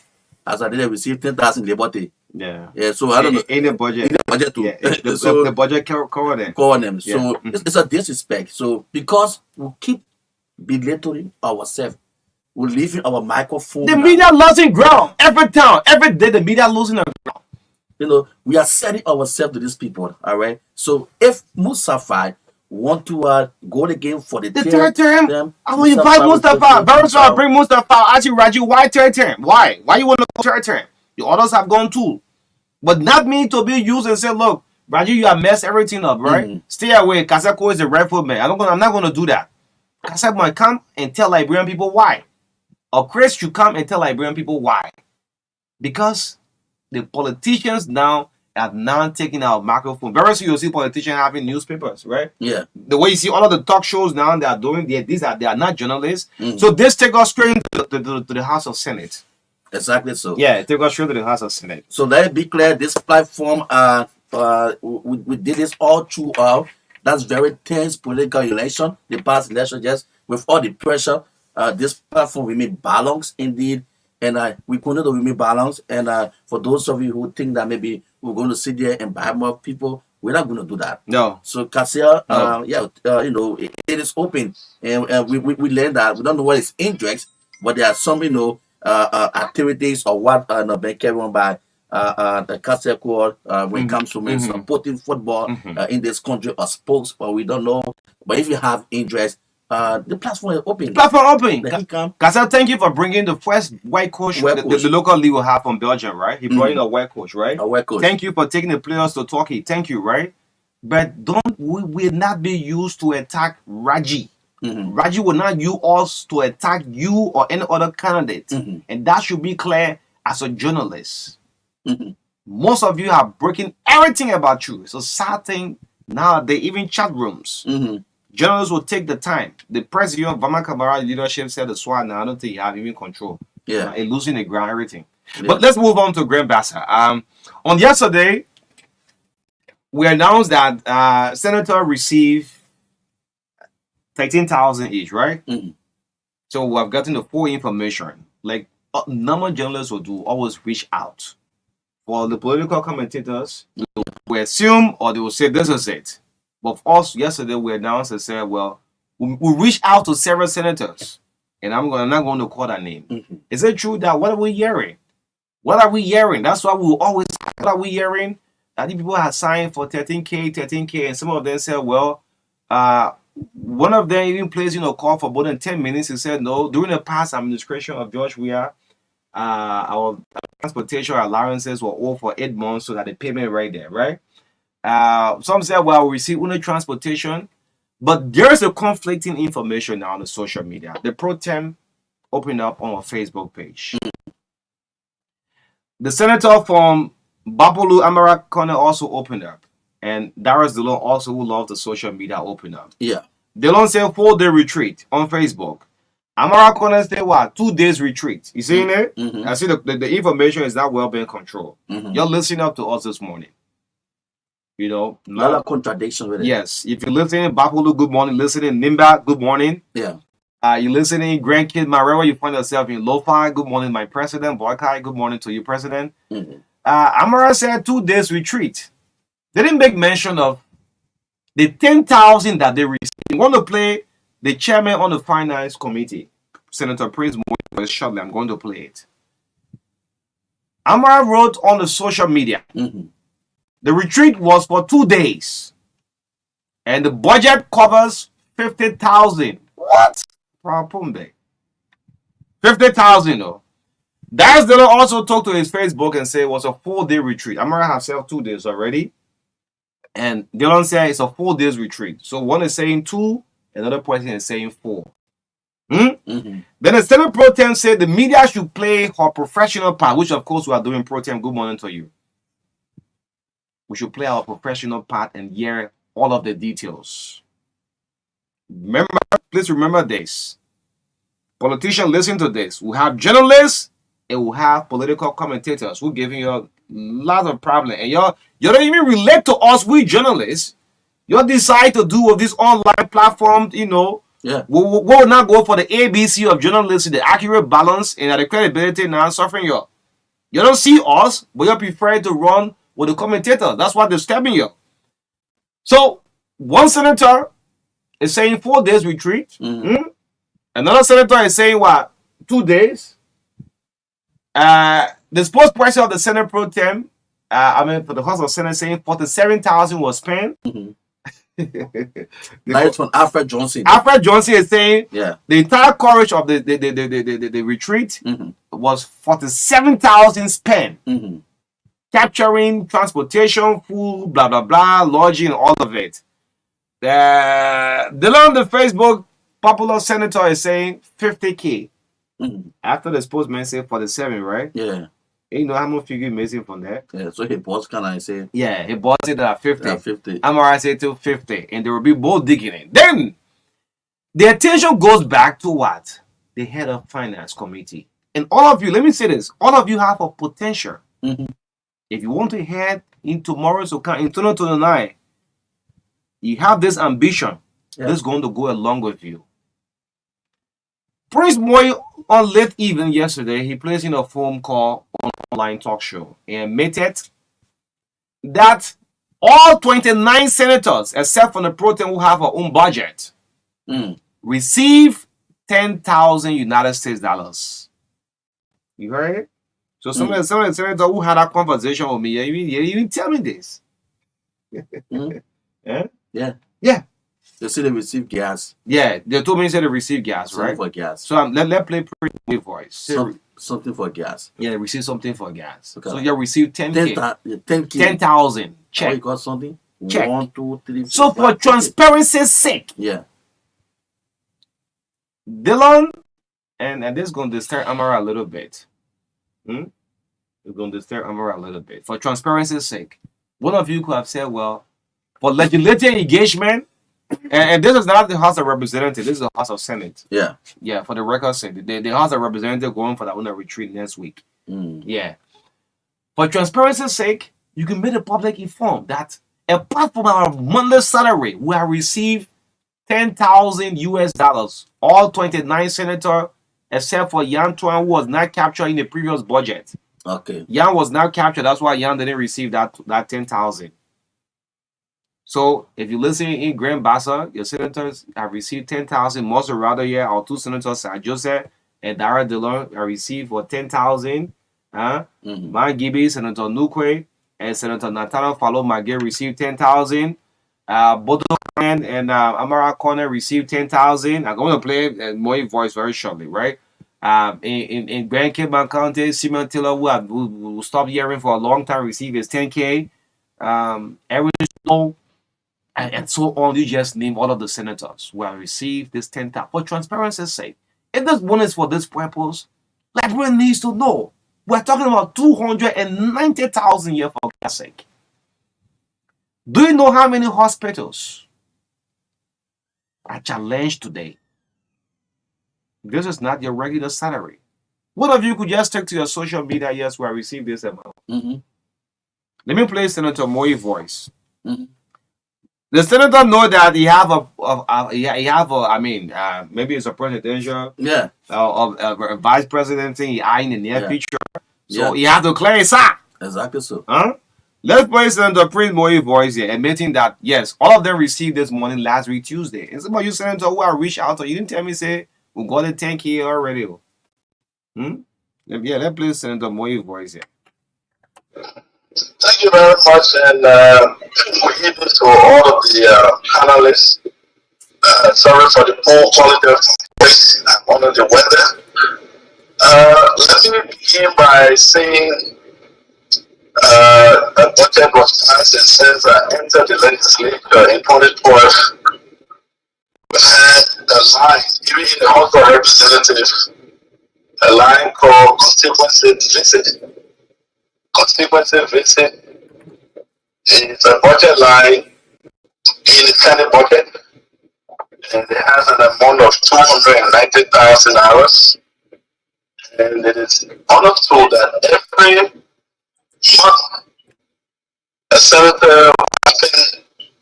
As I didn't receive 10,000 liberty. Yeah. Yeah, so I don't know. In the budget. In the budget too. Yeah. So The budget cover them. call them. Yeah. So it's a disrespect. So because we keep belittling ourselves, we're leaving our microphone. The down. media losing ground every time, every day. The media losing ground. You know, we are setting ourselves to these people. All right. So if Mustafa want to go the game for the third term, term, I will invite Mustafa. Very soon I'll bring Mustafa. Ask you, Raji, why third term? Why? Why you want to go third term? The others have gone too. But not me to be used and say, look, Raji, you have messed everything up, right? Stay away. Kaseko is the rightful man. I'm not gonna do that. Kaseko might come and tell Liberian people why. Or Chris should come and tell Liberian people why. Because the politicians now have now taken our microphone. Very soon you'll see politicians having newspapers, right? Yeah. The way you see all of the talk shows now they are doing, they are not journalists. So this take us straight to the House of Senate. Exactly so. Yeah, take us straight to the House of Senate. So let it be clear, this platform, we did this all throughout. That's very tense political election. The past election, just with all the pressure, this platform remain balanced indeed, and we continue to remain balanced. And for those of you who think that maybe we're going to sit there and buy more people, we're not going to do that. No. So Cassia, No. you know, it is open, and we learned that we don't know what is interest, but there are some, you know, activities or what being carried on by the Cassia Court when it comes to supporting football in this country or sports, or we don't know. But if you have interest, the platform is open. Platform open. Let him come. Kasel, thank you for bringing the first white coach, the local league will have from Belgium, right? He brought in a white coach, right? A white coach. Thank you for taking the players to Turkey. Thank you, right? But we will not be used to attack Raji. Raji will not use us to attack you or any other candidate. And that should be clear as a journalist. Most of you are breaking everything about you. It's a sad thing nowadays, even chat rooms. Journalists will take the time. The president of Vama Kamara leadership said the SWAT now. I don't think you have even control. Yeah. And losing the ground, everything. Yeah. But let's move on to Grand Bassa. On yesterday, we announced that Senator received 13,000 each, right? So we have gotten the full information. Like normal journalists will do, always reach out. For the political commentators, we assume or they will say this is it. But for us, yesterday we announced and said, well, we reached out to several senators, and I'm not going to call that name. Is it true that what are we hearing? What are we hearing? That's why we always, what are we hearing? That people have signed for 13K, and some of them said, well, one of them even placed a call for more than 10 minutes. He said, no, during the past administration of George Weah, our transportation allowances were all for 8 months, so that the payment right there, right? Some say, well, we receive only transportation, but there's a conflicting information now on the social media. The pro tem opened up on our Facebook page. The senator from Bapolu Amara Corner also opened up, and Darius Dillon also, who loves the social media, opened up. Yeah. Dillon said 4-day retreat on Facebook. Amara Corner said what? 2 days retreat. You seeing it? I see the information is not well being controlled. You're listening up to us this morning. You know, A lot of contradiction with it. yes. If you're listening, Bapolu, good morning. Listening, Nimba, good morning. Yeah. You're listening, grandkid Marewa, you find yourself in Lo-Fi. Good morning, my president. Boykai, good morning to you, president. Amara said 2 days retreat. They didn't make mention of the 10,000 that they received. I'm going to play the chairman on the finance committee, Senator Prince Moy. Shortly, I'm going to play it. Amara wrote on the social media, the retreat was for 2 days, and the budget covers 50,000. What? 50,000 though. Darius Dillon also talked to his Facebook and said it was a 4-day retreat. Amara herself 2 days already. And Dillon said it's a 4 days retreat. So one is saying 2, another person is saying 4. Then the Senate Pro Tem said the media should play her professional part, which of course we are doing. Pro Tem, good morning to you. We should play our professional part and hear all of the details. Please remember this. Politicians, listen to this. We have journalists and we have political commentators who giving you a lot of problems. And you don't even relate to us, we journalists. You decide to do with this online platform, Yeah. We will not go for the ABC of journalism, the accurate balance and the credibility now suffering you. You don't see us, but you prefer to run with the commentator. That's what they're stabbing you. So one senator is saying 4 days retreat. Another senator is saying what? 2 days. The spokesperson of the Senate Pro Tem, for the House of Senate, saying 47,000 was spent. That's from Alfred Johnson. Alfred Johnson is saying the entire coverage of the retreat was 47,000 spent, capturing transportation, food, blah blah blah, lodging, all of it. The Facebook popular senator is saying 50K. After the spokesman said 47, right? Yeah. You know how much figure missing from that? Yeah, so he bought kind of say. Yeah, he bought it at 50. At 50. MRI said to 50, and they will be both digging in. Then the attention goes back to what? The head of finance committee. And all of you, let me say this, all of you have a potential. If you want to head in tomorrow's account, in 2029, you have this ambition. This is going to go along with you. Prince Moy on late evening yesterday, he placed in a phone call on online talk show and admitted that all 29 senators, except for the Pro Tem who have our own budget, receive 10,000 United States dollars. You heard it? So some of the senators who had that conversation with me, you even tell me this. Yeah. They say they receive gas. Yeah, they told me they said they receive gas, Something right? for gas. So let's play pretty voice. Something for gas. Yeah, they receive something for gas. Okay. So you receive 10K. 10K. 10,000. Oh, Check. you got something? Check. 1, 2, 3, 4, So for 5, 6. transparency's sake, Yeah. Dillon, and this is going to disturb Amara a little bit. It's going to disturb Amara a little bit. For transparency's sake, one of you could have said, well, for legislative engagement, and this is not the House of Representatives, this is the House of Senate. Yeah. Yeah, for the record's sake, the House of Representatives going for that one retreat next week. Yeah. For transparency's sake, you can make the public informed that apart from our monthly salary, we have received 10,000 US dollars. All 29 senators, except for Yan Tuan, who was not captured in the previous budget. Okay. Yan was not captured. That's why Yan didn't receive that 10,000. So if you listen in Grand Bassa, your senators have received 10,000. Most rather here, our two senators, Joseph and Dara Dillon, have received for 10,000. Man Gibby, Senator Nukwe, and Senator Nathaniel Fallo Magay received 10,000. Bodo and Amara Corner received 10,000. I'm going to play my voice very shortly, right? In Grand Cape County, Simon Taylor, who stopped hearing for a long time, received his 10K. Every and so on. You just name all of the senators who have received this 10,000. For transparency's sake, if this one is for this purpose, everyone needs to know. We're talking about 290,000 here for God's sake. Do you know how many hospitals are challenged today? This is not your regular salary. One of you could just take to your social media, yes, we have received this amount. Let me play Senator Moy's voice. The senator know that he have maybe it's a presidential, a vice president thing in the near future. So he have to clarify. Exactly so. Let's play Senator Prince Moyi voice here, admitting that yes, all of them received this money last week Tuesday. It's about you, Senator, who I reached out to. You didn't tell me say we got a 10K already. Yeah, let's play Senator Moyi voice here. Thank you very much, and we give it to all of the panelists. Sorry for the poor quality of voice and under the weather. Let me begin by saying a budget was passed and since I entered the legislature in 2012, we had a line, even in the House of Representatives, a line called constituency visit. Constituency visit is a budget line in the Senate budget, and it has an amount of $290,000. And it is understood that every month a senator will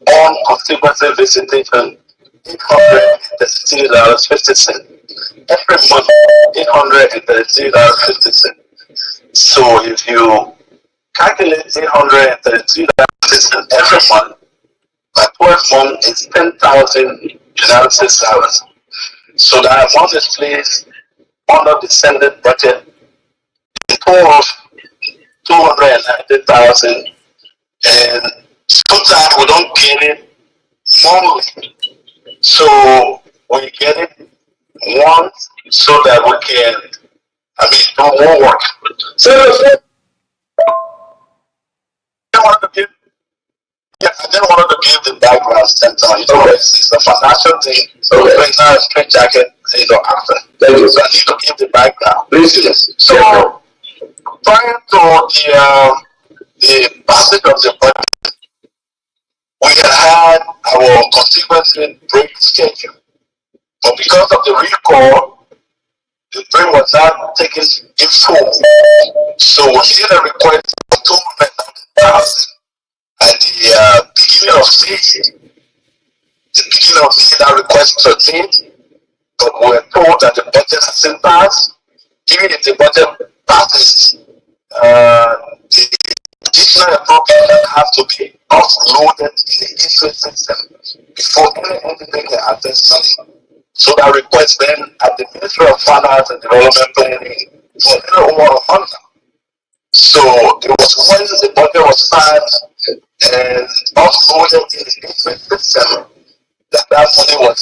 on constituency visitation $833.50. Every month, $833.50. So if you calculate $833 every month, by 12 months is 10,000 United States dollars. So that amount is placed under the Senate budget in total of 290,000, and sometimes we don't get it monthly. So we get it once so that we can, do more work. So I didn't want to give the background center. It's a financial thing. So right now, a straight jacket, after. Thank you. So I need to give the background. Please, yes. So prior to the passage of the budget, we had our constituency break schedule. But because of the recall, the break was not taken in full. So we made a request for 290,000 at the beginning of that request to date, but we were told that the budget hasn't passed. Even if the budget passes, the additional appropriation have to be offloaded in the interest system before any entity can access money. So that request then at the Ministry of Finance and Development Planning for a little over a month. So it was when the budget was passed and offloaded in the interest system that money was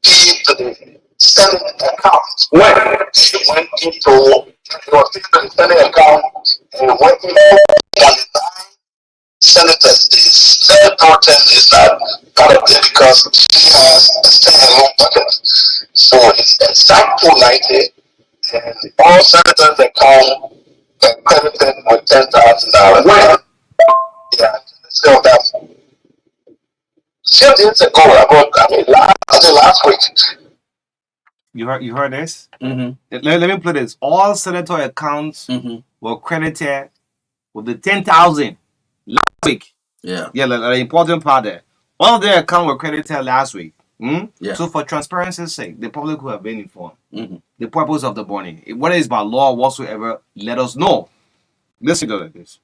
paid to the Senate account. When it went into, it was paid to the Senate account and went into 29 senators. The Senate pro tem is not part of it because she has a standalone budget. So it's exact 290, and all senators that come are credited with $10,000. When? Yeah, still that. Few days ago, last week. You heard this? Mm-hmm. Let me put this. All senator accounts were credited with the 10,000 last week. Yeah. Yeah, the important part there. All of their accounts were credited last week. Yeah. So for transparency's sake, the public who have been informed, Mm-hmm. the purpose of the money, whether it's by law or whatsoever, let us know. Listen to this.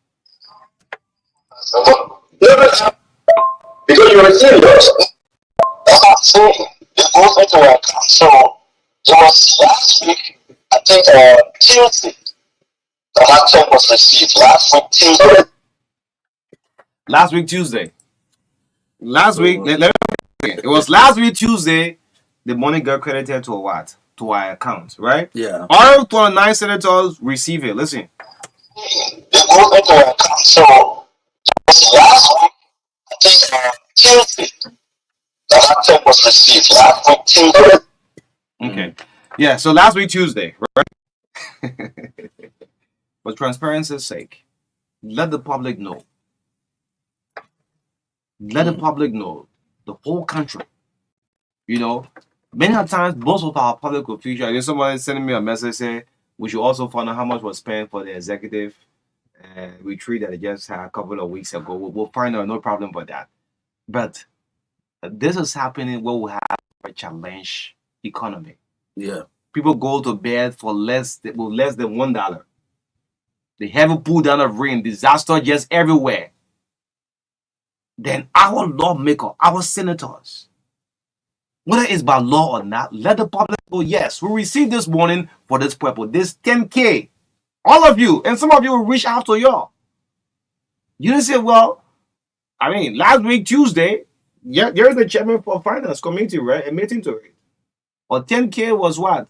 Because you receive those. That's not saying it goes into our account. So it was last week, I think Tuesday, that check was received. Last week Tuesday. Last week Tuesday. Last week, it was last week Tuesday, the money got credited to what? To our account, right? Yeah. All 29 senators receive it. Listen. It goes into our account. So last week, I think Tuesday, that check was received. Last week Tuesday. Okay. Yeah, so last week Tuesday, right? For transparency's sake, let the public know. Let the public know. The whole country. You know, many times most of our public officials, if somebody sending me a message say we should also find out how much was spent for the executive retreat that they just had a couple of weeks ago. We'll find out, no problem with that. But this is happening where we have a challenge economy. Yeah. People go to bed for less than $1. the heavy pull down of rain, disaster just everywhere. Then our lawmaker, our senators, whether it's by law or not, let the public know, yes, we received this warning for this purpose, this 10K. All of you, and some of you will reach out to y'all. You didn't say, well, I mean, last week, Tuesday, yeah, there's the chairman for finance committee, right? Admitting to it. Or 10K was what?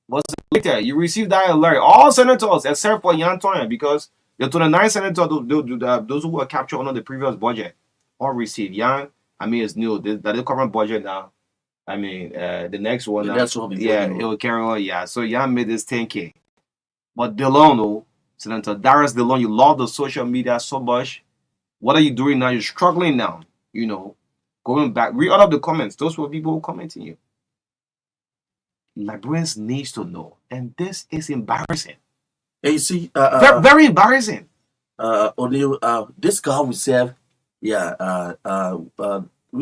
Was later. You received that alert. All senators, except for Yan Tonya, because the 29 senators, those who were captured under the previous budget, all received. Yan, I mean, it's new. The current budget now. I mean, the next one, yeah, it will carry on. Yeah, so Yan made this 10K. But Delon, Senator Darius Delon, you love the social media so much. What are you doing now? You're struggling now. You know, going back. Read all of the comments. Those were people commenting you. Librarians needs to know, and this is embarrassing. And you see, very embarrassing. O'Neil, this God we serve, we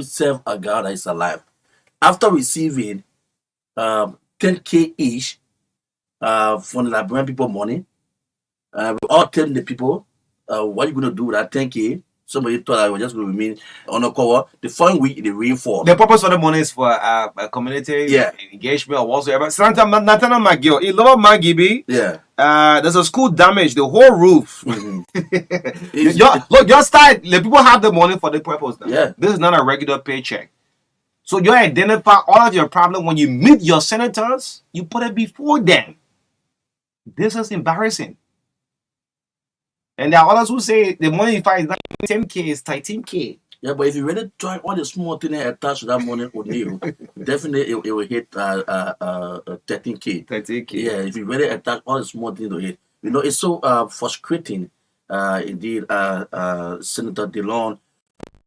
serve a God that is alive. After receiving 10K each from the Liberian people money, we all telling the people, what are you going to do with that 10K? Somebody thought I was just going to remain on the cover. The following week, they reinforced. The purpose of the money is for community engagement or whatsoever. Sometimes Natana Magio, in Lower Magibi, there's a school damage, the whole roof. Look, your start, the people have the money for the purpose now. Yeah. This is not a regular paycheck. So you identify all of your problems when you meet your senators, you put it before them. This is embarrassing. And there are others who say the money you find is not 10K, it's 13K. Yeah, but if you really try all the small things attached to that money, definitely it will hit 13K. 13K. Yeah, if you really attach all the small things to it. You know, it's so frustrating, indeed, Senator Delon,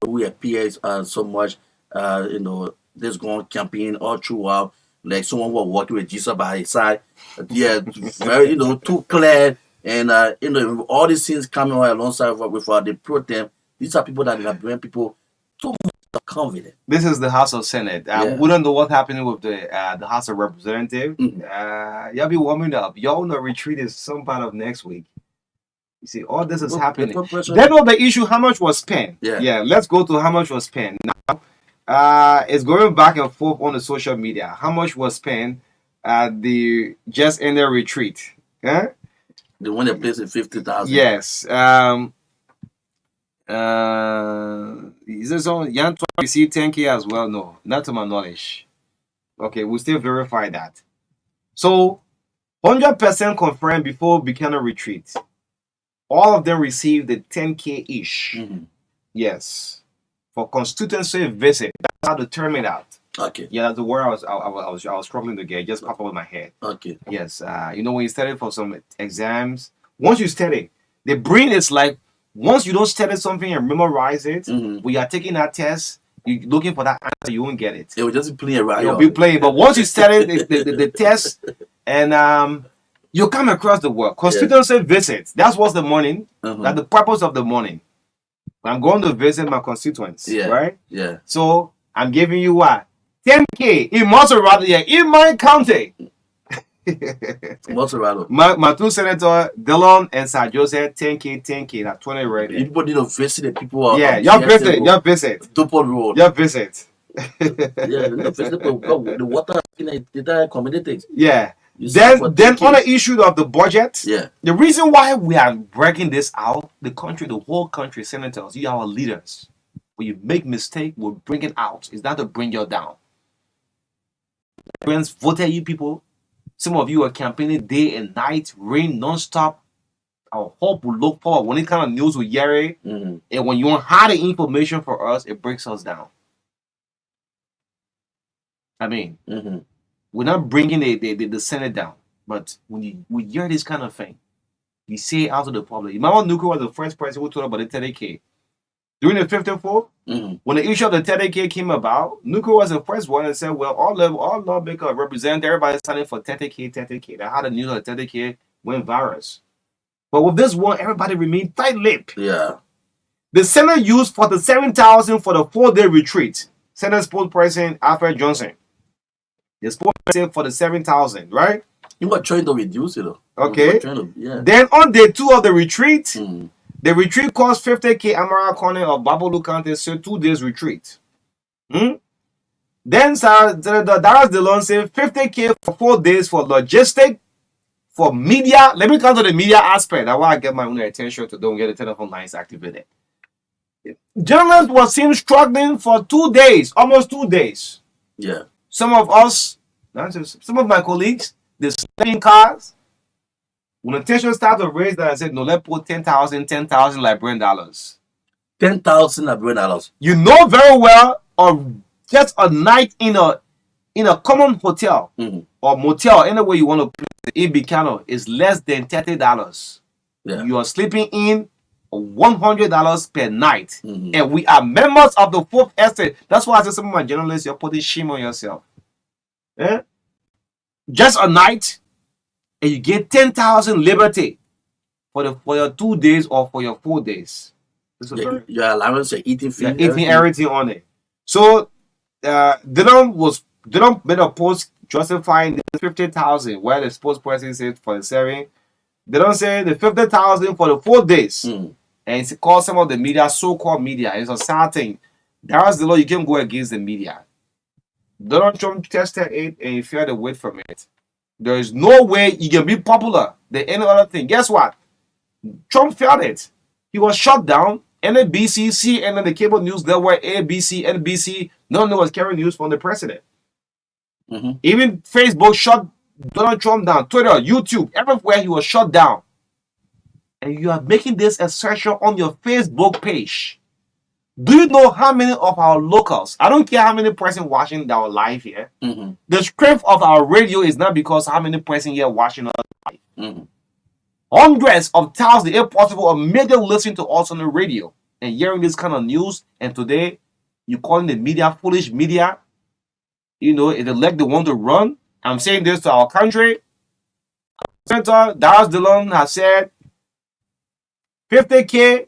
who appears so much, you know, this going campaign all throughout, like someone who was working with Jesus by his side. Yeah, very, you know, too clear. And, you know, all these things coming on alongside with the pro-tem, these are people that are bring people too much confident. This is the House of Senate. We don't know what's happening with the House of Representatives. Y'all be warming up. Y'all know retreat is some part of next week. You see, all this is happening. Then on the issue, how much was spent? Yeah, let's go to how much was spent. Now, it's going back and forth on the social media. How much was spent at the just ended retreat? Yeah? The one that plays at 50,000. Yes. Is this on Yan received 10K as well? No, not to my knowledge. Okay, we'll still verify that. So 100% confirmed before Buchanan retreat. All of them received the 10K ish. Yes. For constituency visit. That's how to term it out. Okay. Yeah, that's the word I was struggling to get. It just popped up in my head. Okay. Yes. You know, when you study for some exams, once you study, the brain is like, once you don't study something and memorize it, when you are taking that test, you're looking for that answer, you won't get it. It will just be playing around. You'll be playing. But once you study the test and you come across the word constituency visit. That's what's the morning. That's the purpose of the morning. I'm going to visit my constituents. Right? Yeah. So I'm giving you what? 10K in Monserrato, in my county. Monserrato. My two senators, Delon and Sir Joseph, 10K, that's 20 ready. People need to visit the people. Your visit. Double road. Your visit. They need to visit the water in the entire community. Yeah. Then on the issue of the budget, the reason why we are breaking this out, the whole country, senators, you are our leaders. When you make mistake, we'll bring it out. It's not to bring you down. Friends voted you people. Some of you are campaigning day and night, rain non-stop. Our hope will look forward when it kind of news we hear it. And when you want hard information for us, it breaks us down. I mean, we're not bringing the Senate down, but when we hear this kind of thing, we say it out to the public. Remember, Nuku was the first person who told about the 30K. During the 54, when the issue of the 30K came about, Nuku was the first one that said, well, all lawmakers represent everybody standing for 30K. That had the news of the 30K went viral. But with this one, everybody remained tight-lipped. Yeah. The Senate used 47,000 for the 4-day retreat. Senate spokesperson Alfred Johnson. The spokesperson for the 7,000, right? You were trying to reduce it, though. Okay. Yeah. Then on day 2 of the retreat, Mm. the retreat cost 50K Amara County of Babalu County, so 2 days retreat. Then the Dallas DeLon said 50K for 4 days for logistic, for media. Let me come to the media aspect. That's why I get my own attention to don't get the telephone lines activated. Journalists were seen struggling for 2 days, almost 2 days. Yeah. Some of us, some of my colleagues, they slept in cars. When the tension started to raise, that I said, no, let's put 10,000 Liberian dollars. 10,000 Liberian dollars. You know very well, or just a night in a common hotel or motel, anywhere you want to place in Bicano, is less than $30. Yeah. You are sleeping in $100 per night, and we are members of the 4th estate. That's why I said some of my journalists, you're putting shame on yourself. Just a night, and you get 10,000 liberty for your 2 days or for your 4 days. Your allowance, your eating fee, eating everything on it. So Dylan made a post justifying the 50,000 where the spokesperson said for the serving. They don't say the 50,000 for the 4 days. And it's called some of the media, so-called media. It's a sad thing. That's the law. You can go against the media. Donald Trump tested it and he feared the weight from it. There is no way you can be popular than any other thing. Guess what? Trump failed it. He was shut down. NBC, CNN, the cable news network, ABC, NBC, none of them was carrying news from the president. Even Facebook shut Donald Trump down. Twitter, YouTube, everywhere he was shut down. And you are making this assertion on your Facebook page. Do you know how many of our locals, I don't care how many person watching our live here, the strength of our radio is not because how many person here watching us live. Hundreds of thousands, if possible, of media listening to us on the radio and hearing this kind of news. And today, you calling the media foolish media. You know, if they elect the one to run. I'm saying this to our country. Senator Dallas DeLon has said 50K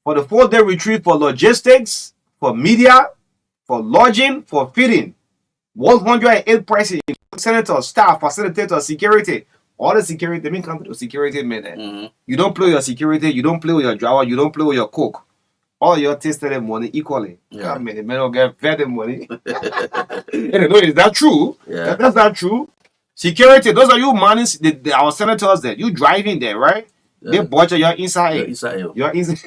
for the 4-day retreat for logistics, for media, for lodging, for feeding. 108 prices, senators, staff, facilitators, security. All the security, they mean come to the security men. You don't play with your security, you don't play with your driver, you don't play with your cook. All your tasted money equally. Yeah. I mean, the men don't get fed the money. And no, is that true? Yeah. That's not true. Security, those are you money, our senators there. You driving there, right? Yeah. They budget your inside. You're inside. You're inside.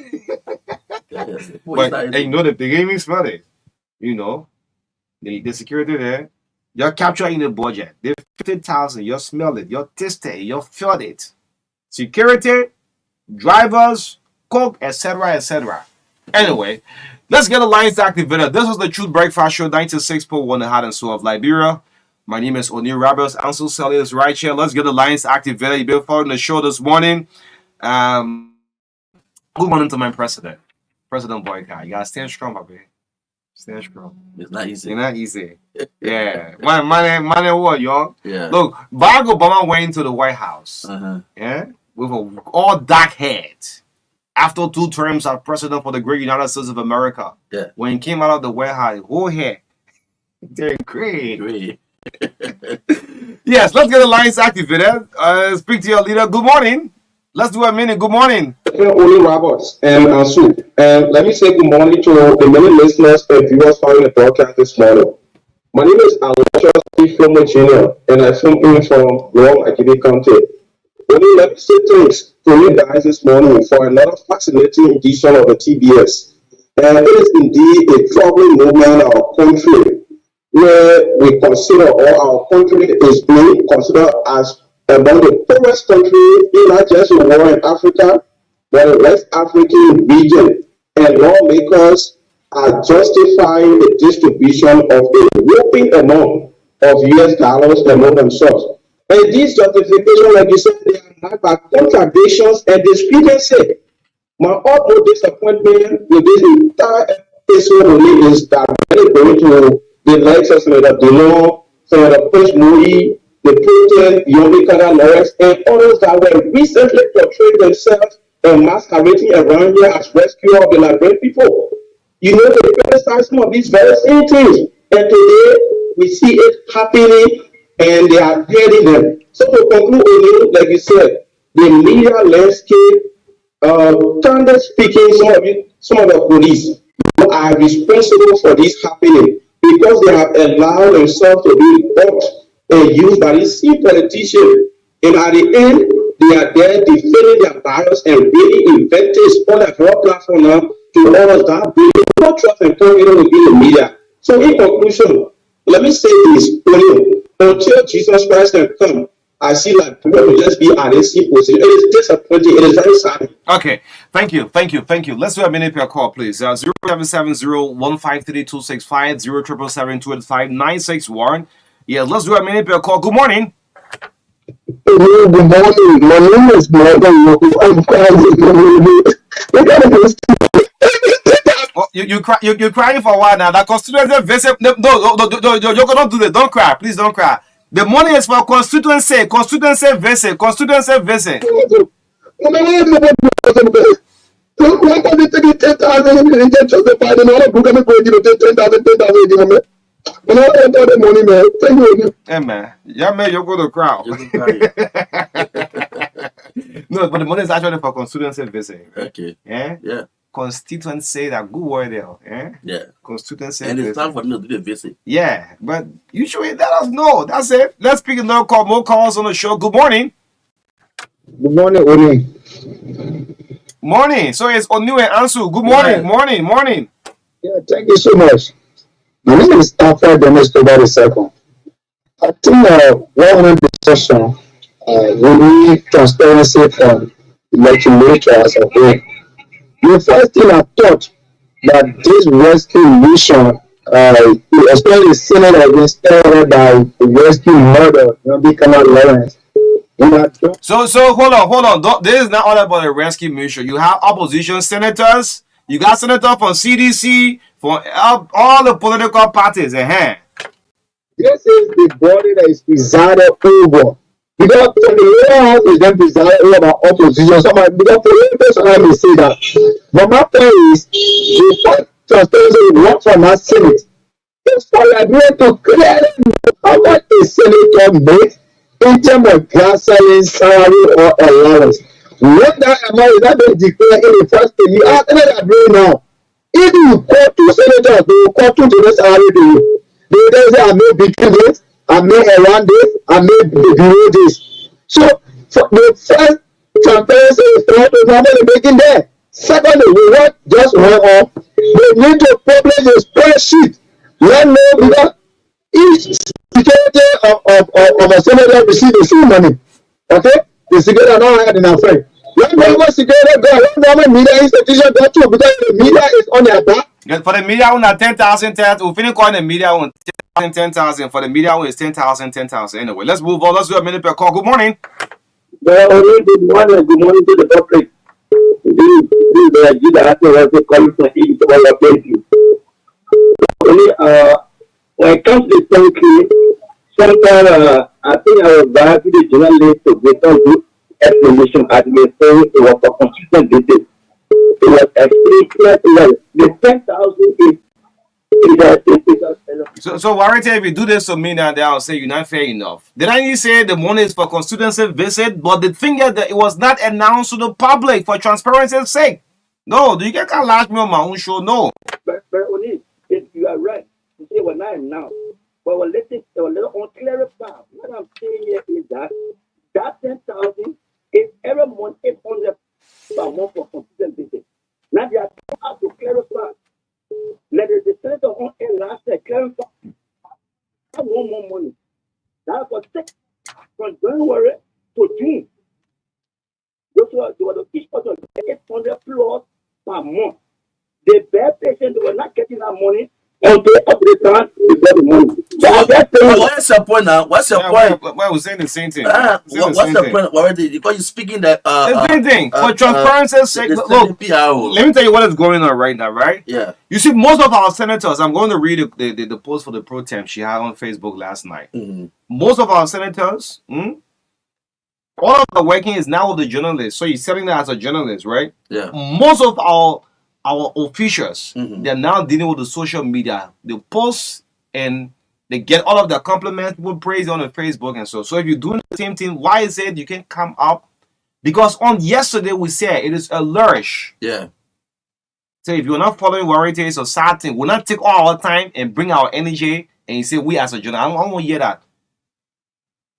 But, and you know that the gaming smell it. You know, the security there. You're capturing the budget. The 50,000, you smell it, you taste it, you feel it. Security, drivers, cook, etc., etc. Anyway, let's get the lines activated. This is the Truth Breakfast Show, 96.1, the Heart and Soul of Liberia. My name is O'Neil Roberts. Ansu Sirleaf is right here. Let's get the lines activated. You've been following the show this morning. Good morning to my president, President Boyka. You gotta stand strong, baby. Stand strong. it's not easy. It's not easy. Yeah. My name what, y'all? Yeah. Look, Barack Obama went into the White House. Yeah. With all dark head. After 2 terms as president for the great United States of America. Yeah. When he came out of the White House, whole hair. They're great. Great. Yes, let's get the lines activated. Speak to your leader. Good morning. Let's do a minute. Good morning. Only Roberts and Ansu. And let me say good morning to the many listeners and viewers following the broadcast this morning. My name is Aloysius P. Flomo Jr. and I come in from Long Akiti County. Only let me say thanks to you guys this morning for another fascinating edition of the TBS. And it is indeed a troubling moment in our country where we consider, or our country is being considered as among the poorest countries in not just the world in Africa, but the West African region. And lawmakers are justifying the distribution of a whopping amount of US dollars among themselves. And these justifications, like you said, they are marked by contradictions and discrepancy. My utmost disappointment with this entire episode really is that when going to the likes of Senator Dillon, Senator Push Moody, the Putin, Yomi Kanga lawyers, and others that were recently portrayed themselves and masquerading around here as rescuers of the Liberian people. You know, they criticize some of these very same things. And today, we see it happening and they are hearing them. So to conclude, O'Neil, like you said, the media landscape, standard speaking, some of the police are responsible for this happening because they have allowed themselves to be bought and used by these C politicians. And at the end, they are there defending their bias and really inventing on a broad platform now to all us that believe no trust and confidence will be in the media. So in conclusion, let me say this, until Jesus Christ can come, I see like people will just be at a C position. It is disappointing. It is very sad. Okay, thank you. Let's do a minute per call, please. 0770-153-265, 0777-285-961. Yeah, let's do a minute per call. Good morning. Good morning. My name is Morgan. I'm Oh, you're crying for a while now. That constituency visit. No, you're gonna do that. Don't cry. Please don't cry. The money is for constituency visit. Hey man, yeah man, you're going to cry. No, but the money is actually for constituency visit. Okay. Yeah. Yeah. Constituency, that good word there. Yeah. Yeah. Constituency. And it's visit. time for them to do the visit. Yeah, but you should let us know. That's it. Let's pick another call. More calls on the show. Good morning. Good morning, Oni. Morning. So it's Onu and Ansu. Good morning. Yeah. Morning. Yeah, thank you so much. My name is Alfred Dennis Toba II. I think one of the discussion we need transparency from legislators of it. The first thing I thought that this rescue mission, especially Senate against started by the rescue murder, Bikana Lawrence. So hold on. This is not all about a rescue mission. You have opposition senators. You got senators from CDC, from all the political parties. This is the body that is presided over. Because the lower house is then presided over by opposition. Because for one person, I may say that. But my point is, the first transparency will work from that Senate. It's for Liberia to clearly know how much a senator makes in terms of gasoline, salary, or allowance. When that amount is not being declared in the first thing, you ask them that now. If you call two senators, they will call two different salary to you. They will say, I made between this, I made around this, I made below this. So, for the first transparency is trying to normally making there. Secondly, we want just one off. We need to publish a spreadsheet. Let know because each security of a senator receive the same money. Okay? The security are not hard enough. Let normal security go, let normal media institution go too because the media is on their back. For the media one at 10,000, we finish calling the media one 10,000. For the media one is 10,000. Anyway, let's move on. Let's do a minute per call. Good morning. Good morning to the public. This is the Judah Astor calling for him to all of you. Only when it comes to the country, sometimes I think I was back to the journalist to get some good explanation at the saying it was a consistent visit. It was extremely clear. The 10,000 is So Warrington, if you do this to me now, I'll say you're not fair enough. Did I say the money is for constituency visit? But the thing is that it was not announced to the public for transparency's sake. No, you can't lash me on my own show. No. But only you are right. You say we're not announced. But we're letting a little unclarified. What I'm saying here is that 10,000 is every month 800 per month for consistent visit. Now they are trying to clarify. Let the senator on air last year clarify. I want more money. That's for 6 from January to June. Those were the each person 800 plus per month. The bad patients were not getting that money until up the time we got the money. So what's your point now? What's your point? Well, we're saying the same thing. What's the point already? Because you're speaking that the same thing. For transparency's sake, look, let me tell you what is going on right now, right? Yeah. You see, most of our senators, I'm going to read the post for the pro temp she had on Facebook last night. Mm-hmm. Most of our senators, all of the working is now with the journalists. So you're selling that as a journalist, right? Yeah. Most of our officials, Mm-hmm. they're now dealing with the social media. They post and They get all of the compliments, people praise on the Facebook and so. So if you're doing the same thing, why is it you can come up? Because on yesterday we said it is a lurch. Yeah. So if you're not following warriors or sad thing, we'll not take all our time and bring our energy and you say we as a journalist. I don't want to hear that.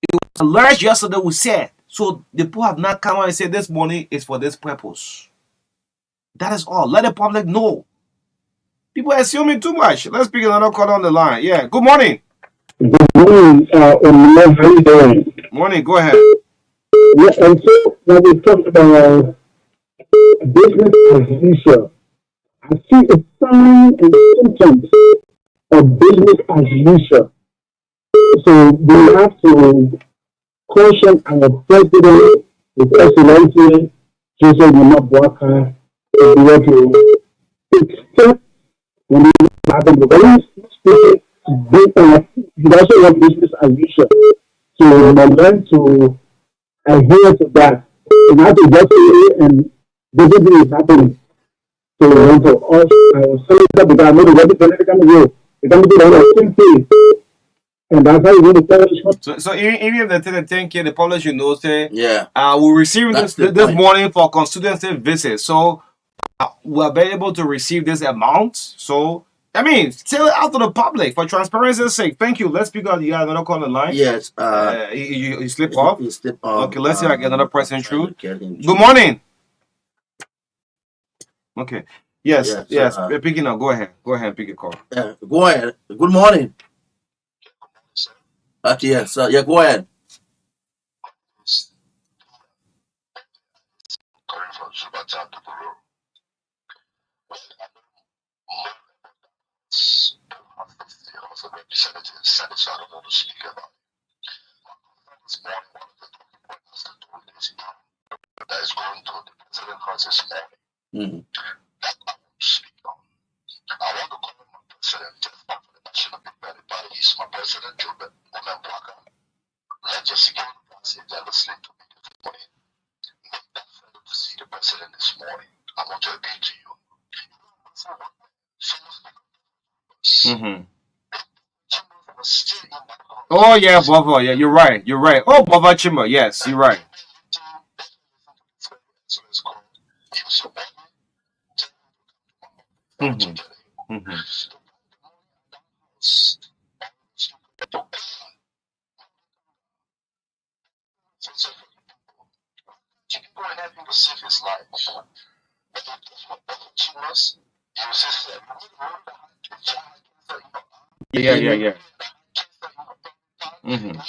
It was a lurch yesterday we said. So the people have not come out and said this money is for this purpose. That is all. Let the public know. People assuming too much. Let's pick another call on the line. Yeah. Good morning. Good morning, how you doing? Morning. Go ahead. Yeah, and so when we talk about business as usual, I see a sign and symptoms of business as usual. So we have to caution our president, His Excellency, Joseph Mabwaka, to be able to take steps when it happens. When he's speaking, he also want business as usual. So we learn to adhere to that. And how to get it and business is happening. So we want to us, I was saying that because I know the weather can go. They can do the same thing. And that's how you want to tell. So even if they tell the 10K, the public should know say we're receiving this morning for constituency visit. So we're able to receive this amount. So I mean, tell it out to the public for transparency's sake. Thank you. Let's speak out. You got another call on the line? Yes. You slip off? You slip off. Okay, let's see if I get another person through. Good morning. Okay. Yes. Picking up. Go ahead. Go ahead and pick a call. Go ahead. Good morning. Yes. Yeah, go ahead. Mm-hmm. Mm-hmm. Oh yeah, Bova. Yeah, you're right. You're right. Oh, Bova Chima. Yes, you're right. Mm-hmm. Mm-hmm. Yeah. Mm-hmm.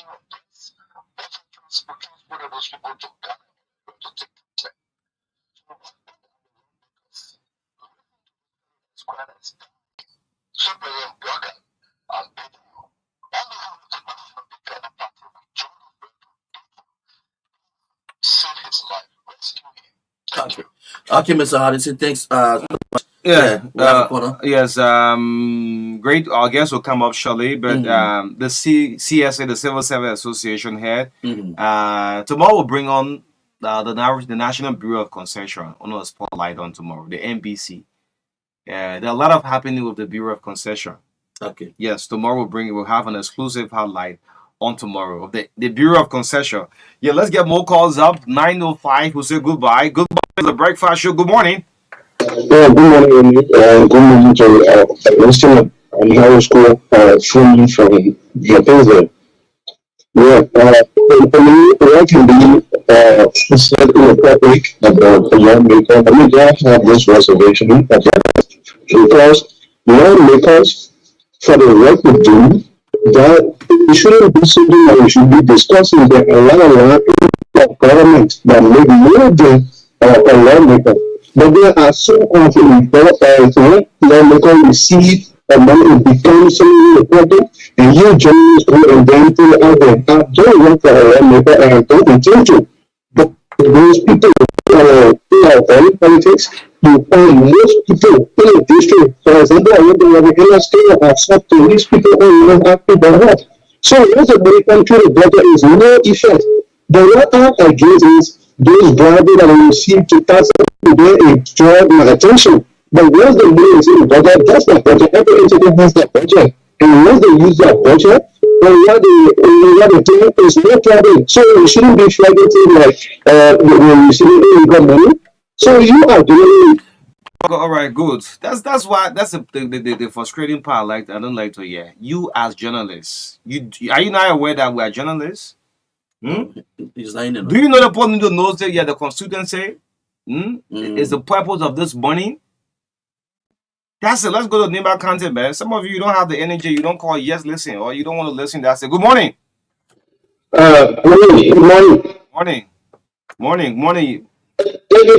Okay, Mr. Hardison, thanks. Yes. Great. Our guest will come up shortly, but the CSA, the Civil Service Association head, tomorrow will bring on the National Bureau of Concession on a spotlight on tomorrow, the NBC. There are a lot of happening with the Bureau of Concession. Okay. Yes, tomorrow we'll have an exclusive highlight on tomorrow of the Bureau of Concession. Yeah, let's get more calls up. 905 who say goodbye. Goodbye to the breakfast show. Good morning. Yeah, good morning, good morning to Winston and High School from your business. Yeah, for me, what can be said in the public about the lawmaker, I mean, they have this reservation because lawmakers, for the work we do, that it shouldn't be something that we should be discussing. There are a lot of government that make more than a lawmaker. But there are so often when lawmaker receive money, it becomes something important, and you journalists go and then put it out there. I don't work for a lawmaker, and I don't intend to. But those people who are in politics, you find most people in a district, for example, I went to the state of South to these people who are happy about what. So once the money comes to the budget is no effect. But what I'm against is those drivers that I receive to tax today draw my attention. But once the money is in the budget, that's the budget. Every entity has that budget. And once they use their budget, and what they do is no problem. So you shouldn't be targeting like when you shouldn't illegal money. So you are doing. All right, good. That's why that's the frustrating part. Like I don't like to hear. You as journalists, are you not aware that we are journalists? He's lying. Do you know the point to know that the constituency is the purpose of this money? That's it. Let's go to Nimba County, man. Some of you don't have the energy. You don't call yes, listen, or you don't want to listen. That's it. Good morning. Good morning. Morning. Thank you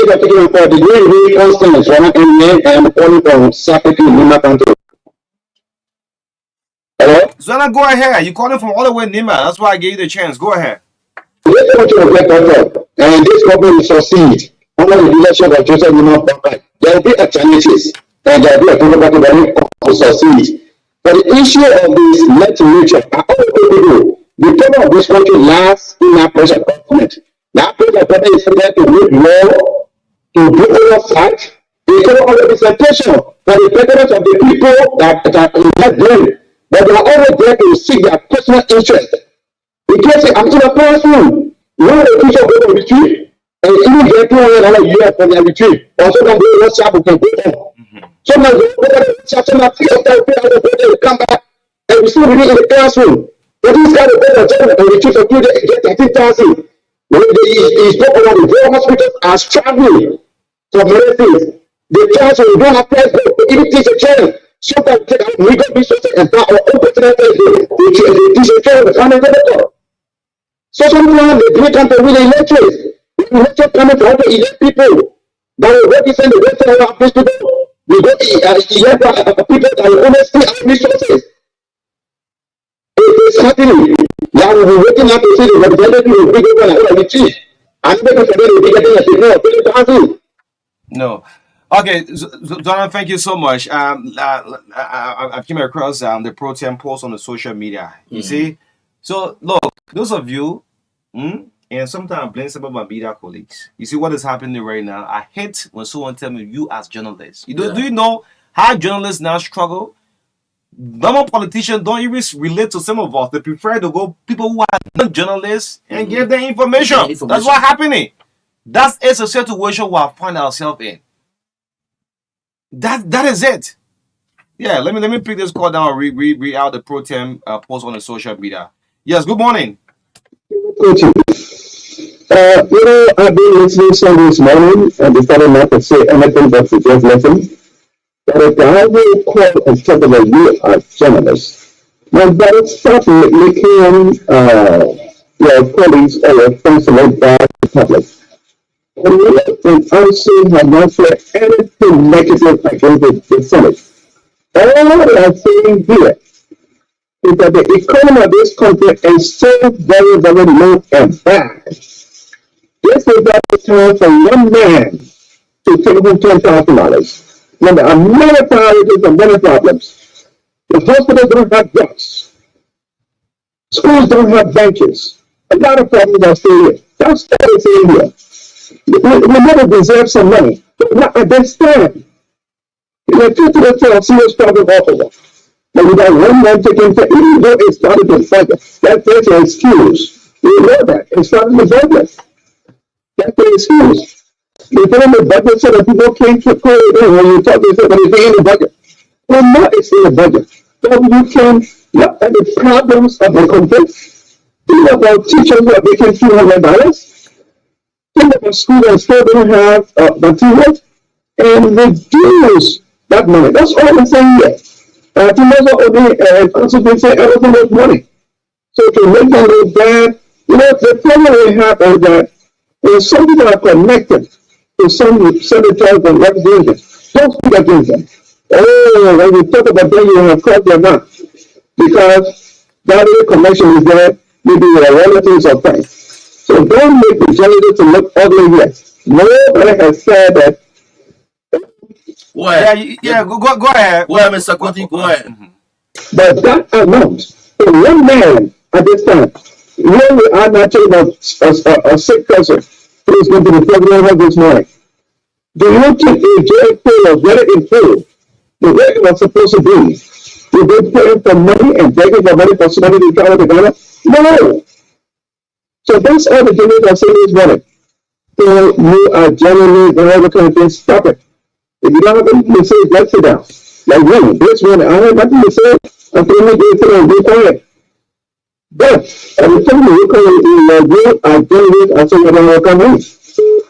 for taking my call. The green really constant, right? And I'm calling from Sakaki, Nima County. Hello? Zana, go ahead. You calling from all the way Nimba. That's why I gave you the chance. Go ahead. This country will get better, and this government will succeed under the leadership of Joseph Nima Bambai. There will be alternatives, and there will be a government to succeed. But the issue of this net to nature, I always tell people, the problem of this country lies in our present government. That present government is there to make law, to do oversight, they cover all the representation for the betterment of the people that are doing. But they are always there to seek their personal interest. Because I'm in a classroom, one of the teachers go to retreat, and even get $200 for their retreat, or sometimes they don't shop can go on. Sometimes they go to the shop, sometimes they come back, and we still reading in the classroom. But this guy go to the retreat for 2 days, get 13,000. When he spoke about the war hospitals as traveling for medicines, the council don't have place to even teach a child. Sometimes take out legal resources and buy our own personal place to teach a child the family doctor. So sometimes the great country with the electric. We electric coming to help elect people that will represent the welfare of our people. We go elect people that will honestly have resources. It is happening. Now we will be waiting up to see the representative will bring over the chief. I'm making for them to be getting a signal. No. Okay, Donna, thank you so much. I came across the pro tem post on the social media. You see? So, look, those of you, and sometimes I blame some of my media colleagues. You see what is happening right now? I hate when someone tell me, you as journalists. Do you know how journalists now struggle? Normal politicians don't even relate to some of us. They prefer to go people who are not journalists and give them information. That's what's happening. That is a situation we find ourselves in. That is it. Yeah, let me pick this call down and read out the pro tem post on the social media. Yes, good morning. I've been listening to this morning and decided not to say anything but to just listen. But if I will call and talk about you as journalists, then better stop making your colleagues or your friends like that in public. And Ansu have not said anything negative against the Senate. All they are saying here is that the economy of this country is so very, very low and bad. This is not the time for one man to take home $10,000. Now, there are many priorities and many problems. The hospitals don't have drugs. Schools don't have benches. A lot of problems are still here. That's what I'm saying here. We never deserve some money, but not at this time. Like to a serious problem all over. But we got one man taking care, even though it started with budget. That's an excuse. We know that. It started with budget. That's the excuse. They put in the budget so that people can't control it. When you talk, they say, but it's in the budget. Well, no, it's in the budget. So you can look at the problems of the country. Think about teachers who are making $200. Think about schools that still don't have materials. And reduce that money. That's all I'm saying here. Tomorrow only consequence everything with money. So to make them look bad, the problem we have is that some people are connected to some senators and representatives. Don't speak against them. Oh, when you talk about them, you have crossed their mouth. Because that little connection is there, maybe with relatives or friends. So don't make the journalist to look ugly yet. Nobody has said that. Go ahead. Go ahead. Go ahead, Mr. Kuti. Go ahead. But that amount for one man at this time, when we are not talking about a sick person who is going to be pregnant this morning, do you think the jail was very improved the way it was supposed to be? Did they pay for money and begging for money for somebody to come to Ghana? No. So that's all the journalists are saying this morning. So you are generally going to kind of thing, stop it. If you don't have anything to say, let's sit down. Like me, this morning, I have nothing to say. I'm going to make it and be quiet. But every time you look at you are journalists and so you're welcome in.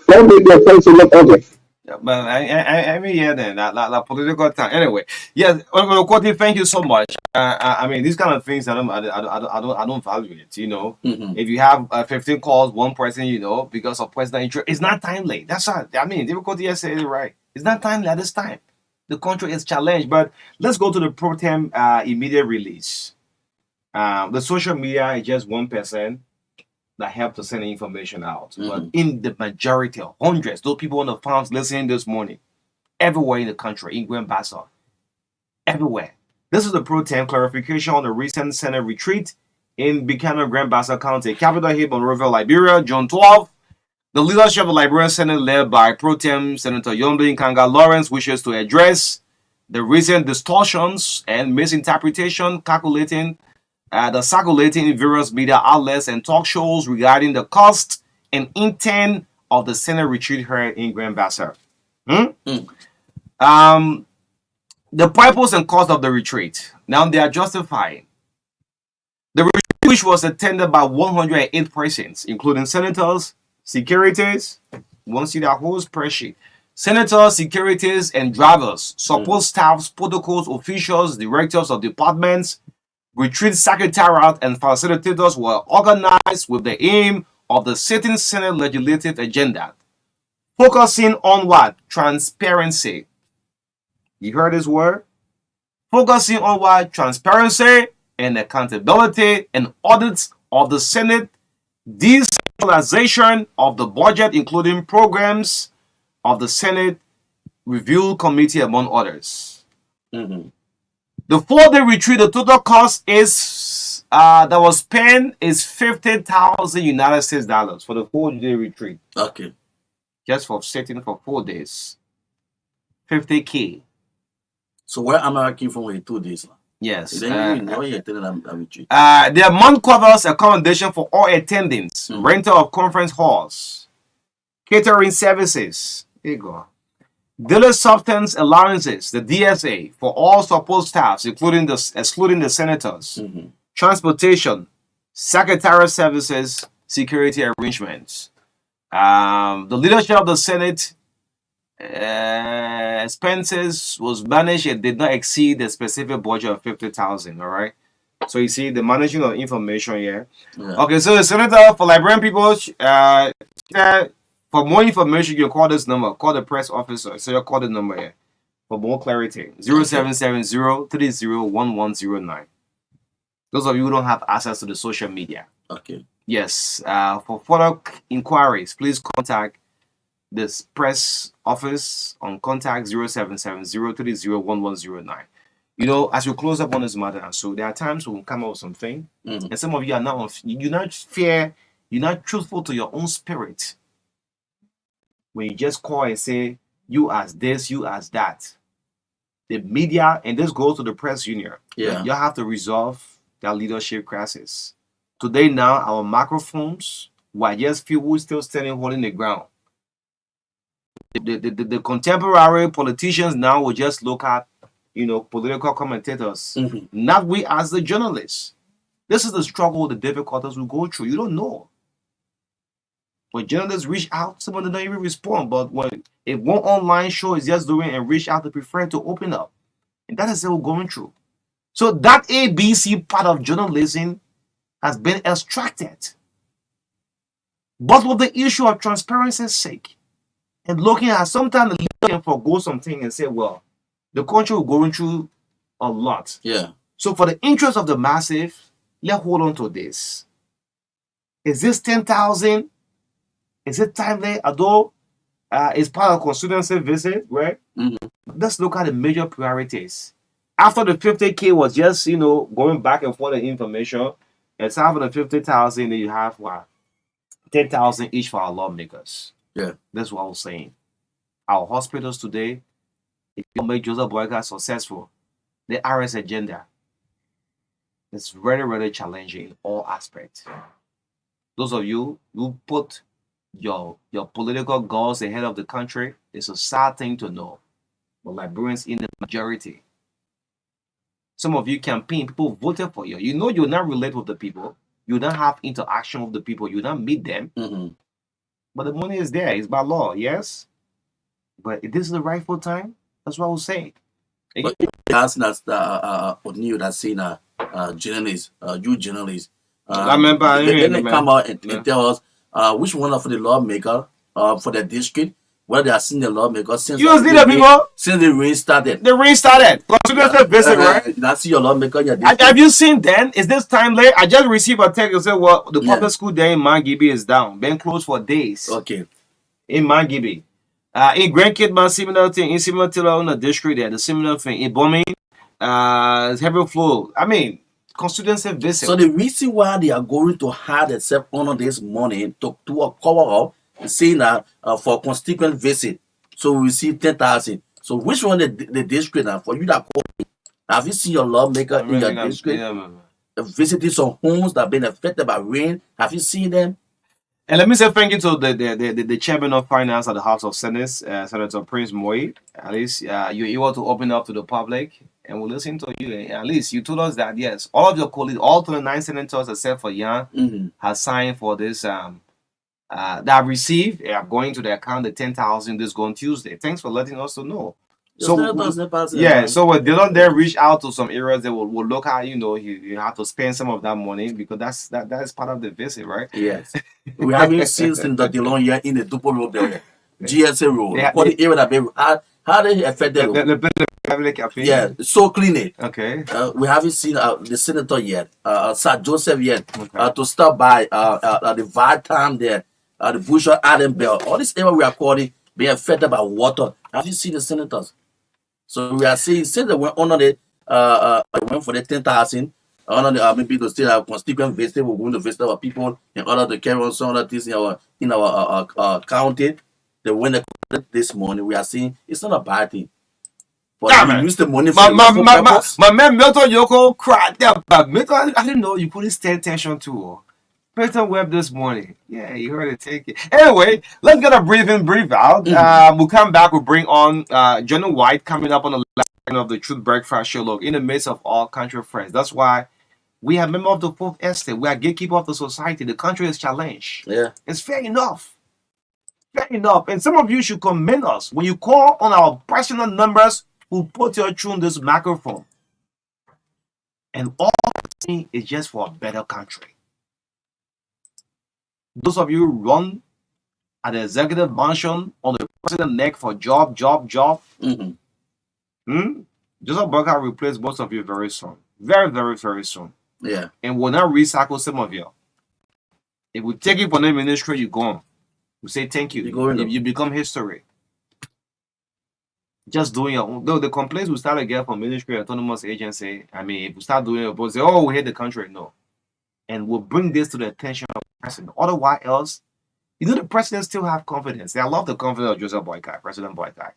Don't make your face look ugly. Yeah, but I mean, yeah, then that political time. Anyway, yes, Okoti, thank you so much. I mean, these kind of things, I don't value it. You know, if you have 15 calls, one person, you know, because of personal interest, it's not timely. That's not. I mean, difficulty said it right. It's not timely at this time. The country is challenged. But let's go to the pro tem immediate release. The social media is just 1% that help to send information out. But in the majority of hundreds, those people on the farms listening this morning, everywhere in the country, in Grand Bassa, everywhere. This is the pro tem clarification on the recent Senate retreat in Buchanan, Grand Bassa County, Capitol Hill, Monrovia, Liberia, June 12th. The leadership of the Liberian Senate, led by pro tem Senator Yombi Kanga Lawrence, wishes to address the recent distortions and misinterpretation circulating in various media outlets and talk shows regarding the cost and intent of the Senate retreat here in Grand Bassa. The purpose and cost of the retreat. Now they are justifying. The retreat, which was attended by 108 persons, including senators, securities, one see that whole spreadsheet. Senators, securities, and drivers, support staffs, protocols, officials, directors of departments, retreat secretariat, and facilitators were organized with the aim of the sitting Senate legislative agenda, focusing on what? Transparency. You heard this word? Focusing on what? Transparency and accountability and audits of the Senate, decentralization of the budget, including programs of the Senate Review Committee, among others. The 4-day retreat, the total cost is that was spent is 50,000 United States dollars for the 4-day retreat. Okay. Just for sitting for 4 days. 50K. So where am I from with 2 days? Yes. Then you attending a retreat. The amount covers accommodation for all attendants, rental of conference halls, catering services. Here you go. Daily substance allowances, the DSA, for all support staffs, excluding the senators, transportation, secretarial services, security arrangements. The leadership of the Senate expenses was managed and did not exceed the specific budget of 50,000. All right. So you see the managing of information here. Yeah. Okay, so the senator for Liberian people. For more information, you call this number. Call the press officer. So you call the number here for more clarity. 0770-301109. Those of you who don't have access to the social media. Okay. Yes. For further inquiries, please contact this press office on contact 0770-301109. You know, as you close up on this matter, and so there are times when we come up with something, and some of you are not. You're not fair. You're not truthful to your own spirit. When you just call and say, you as this, you as that. The media, and this goes to the press union. Yeah. You have to resolve that leadership crisis. Today now, our microphones, were just few who still standing holding the ground. The contemporary politicians now will just look at, you know, political commentators. Not we as the journalists. This is the struggle, the difficulties we go through. You don't know. When journalists reach out, some of them don't even respond. But if one online show is just doing and reach out, they prefer to open up. And that is what we're going through. So that ABC part of journalism has been extracted. But with the issue of transparency's sake, and looking at sometimes the leader can forgo something and say, well, the country is going through a lot. Yeah. So for the interest of the massive, let's hold on to this. Is this 10,000? Is it timely? Although it's part of constituency visit, right? Let's look at the major priorities. After the 50K was just, you know, going back and forth the information, it's after the 50,000, then you have what? 10,000 each for our lawmakers. Yeah. That's what I was saying. Our hospitals today, if you make Joseph Boyka successful, the RS agenda, It's very, very challenging in all aspects. Those of you who put your political goals ahead of the country, it's a sad thing to know. But Liberians in the majority. Some of you campaign, people voted for you. You know you'll not relate with the people. You don't have interaction with the people. You don't meet them. But the money is there. It's by law, yes? But this is the rightful time? That's what I was saying. But that's new that's seen journalists, you journalists. I remember. They come out and tell us which one of the lawmaker for the district, whether they are seeing the lawmaker since the rain started. The rain started. Constituency visit, right? That's your lawmaker. Have you seen then? Is this time late? I just received a text that said, well, the public school there in Mangibi is down. Been closed for days. Okay. In Mangibi. In Grand Kidman, similar thing. In similar to the district there, the similar thing. In Bombing, heavy flow. I mean, constituency visit. So the reason why they are going to hire themselves on this morning to cover up is saying that for constituent visit, so we receive 10,000. So which one the district now for you that call me? Have you seen your lawmaker in your district visiting some homes that have been affected by rain? Have you seen them? And let me say thank you to the chairman of finance at the House of Senate, Senator Prince Moy. At least you're able to open up to the public, and we'll listen to you. At least you told us that yes, all of your colleagues, all 29 senators except for Yan, has signed for this. That have received, going to the account the 10,000 this going Tuesday. Thanks for letting us to know. So so when they don't then reach out to some areas that will look at, you have to spend some of that money because that is part of the visit, right? Yes. We haven't seen since the DeLong year in the Dupo Road there. GSA Road. What the area that how they affect them? Yeah, so clean it. Okay. We haven't seen the senator yet, Sir Joseph yet, to stop by the VAR time there, the Bushel Adam Bell. All this area we are calling being affected by water. Have you seen the senators? So we are seeing since they went under the went for the 10,000, maybe to still have constituent visit. We're going to visit our people in order to carry on some of things in our county. They went this morning. We are seeing it's not a bad thing. But we use the money for my man Milton Yoko cried there. Milton, I didn't know you couldn't stand attention to. Milton Webb this morning. Yeah, you heard it. Take it. Anyway, let's get a brief out. We'll come back. We'll bring on Johnny White coming up on the last of the Truth Breakfast Show. Look, in the midst of all country friends. That's why we are member of the fourth estate. We are gatekeeper of the society. The country is challenged. Yeah, it's fair enough. Fair enough. And some of you should commend us when you call on our personal numbers. Who put your through this microphone. And all thing is just for a better country. Those of you who run at the executive mansion on the president neck for job. Joseph Burkhardt will replace most of you very soon. Very, very, very soon. Yeah. And will not recycle some of you. If we take it from the ministry, you're gone. We say thank you. You become history. Just doing your own. Though the complaints we start to get from ministry autonomous agency, I mean, if we start doing it, we'll say, oh, we hate the country. No. And we'll bring this to the attention of the president. Otherwise, else, the president still have confidence. I love the confidence of Joseph Boykai, President Boykai.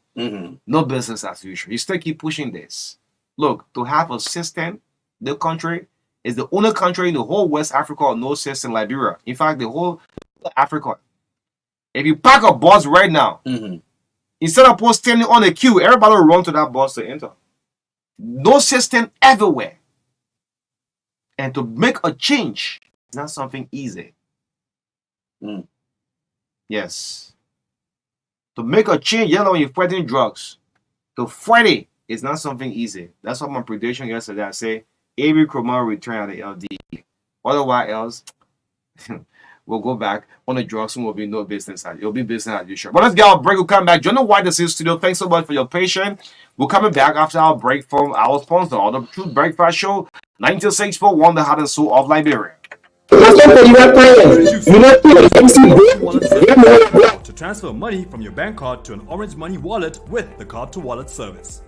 No business as usual. You still keep pushing this. Look, to have a system, the country is the only country in the whole West Africa with no system, Liberia. In fact, the whole Africa. If you park a bus right now, instead of standing on a queue, everybody will run to that bus to enter. No system everywhere. And to make a change is not something easy. Yes. To make a change, when you're fighting drugs, to fight it is not something easy. That's what my prediction yesterday. I say, every criminal return at the LD. Otherwise else, we'll go back on the drugs and will be no business. It'll be business as usual. But let's get our break. We'll come back. Johnny White is in the studio. Thanks so much for your patience. We're coming back after our break from our sponsor on the Truth Breakfast Show, 96.1, the heart and soul of Liberia. To transfer money from your bank card to an Orange Money wallet with the Card to Wallet service.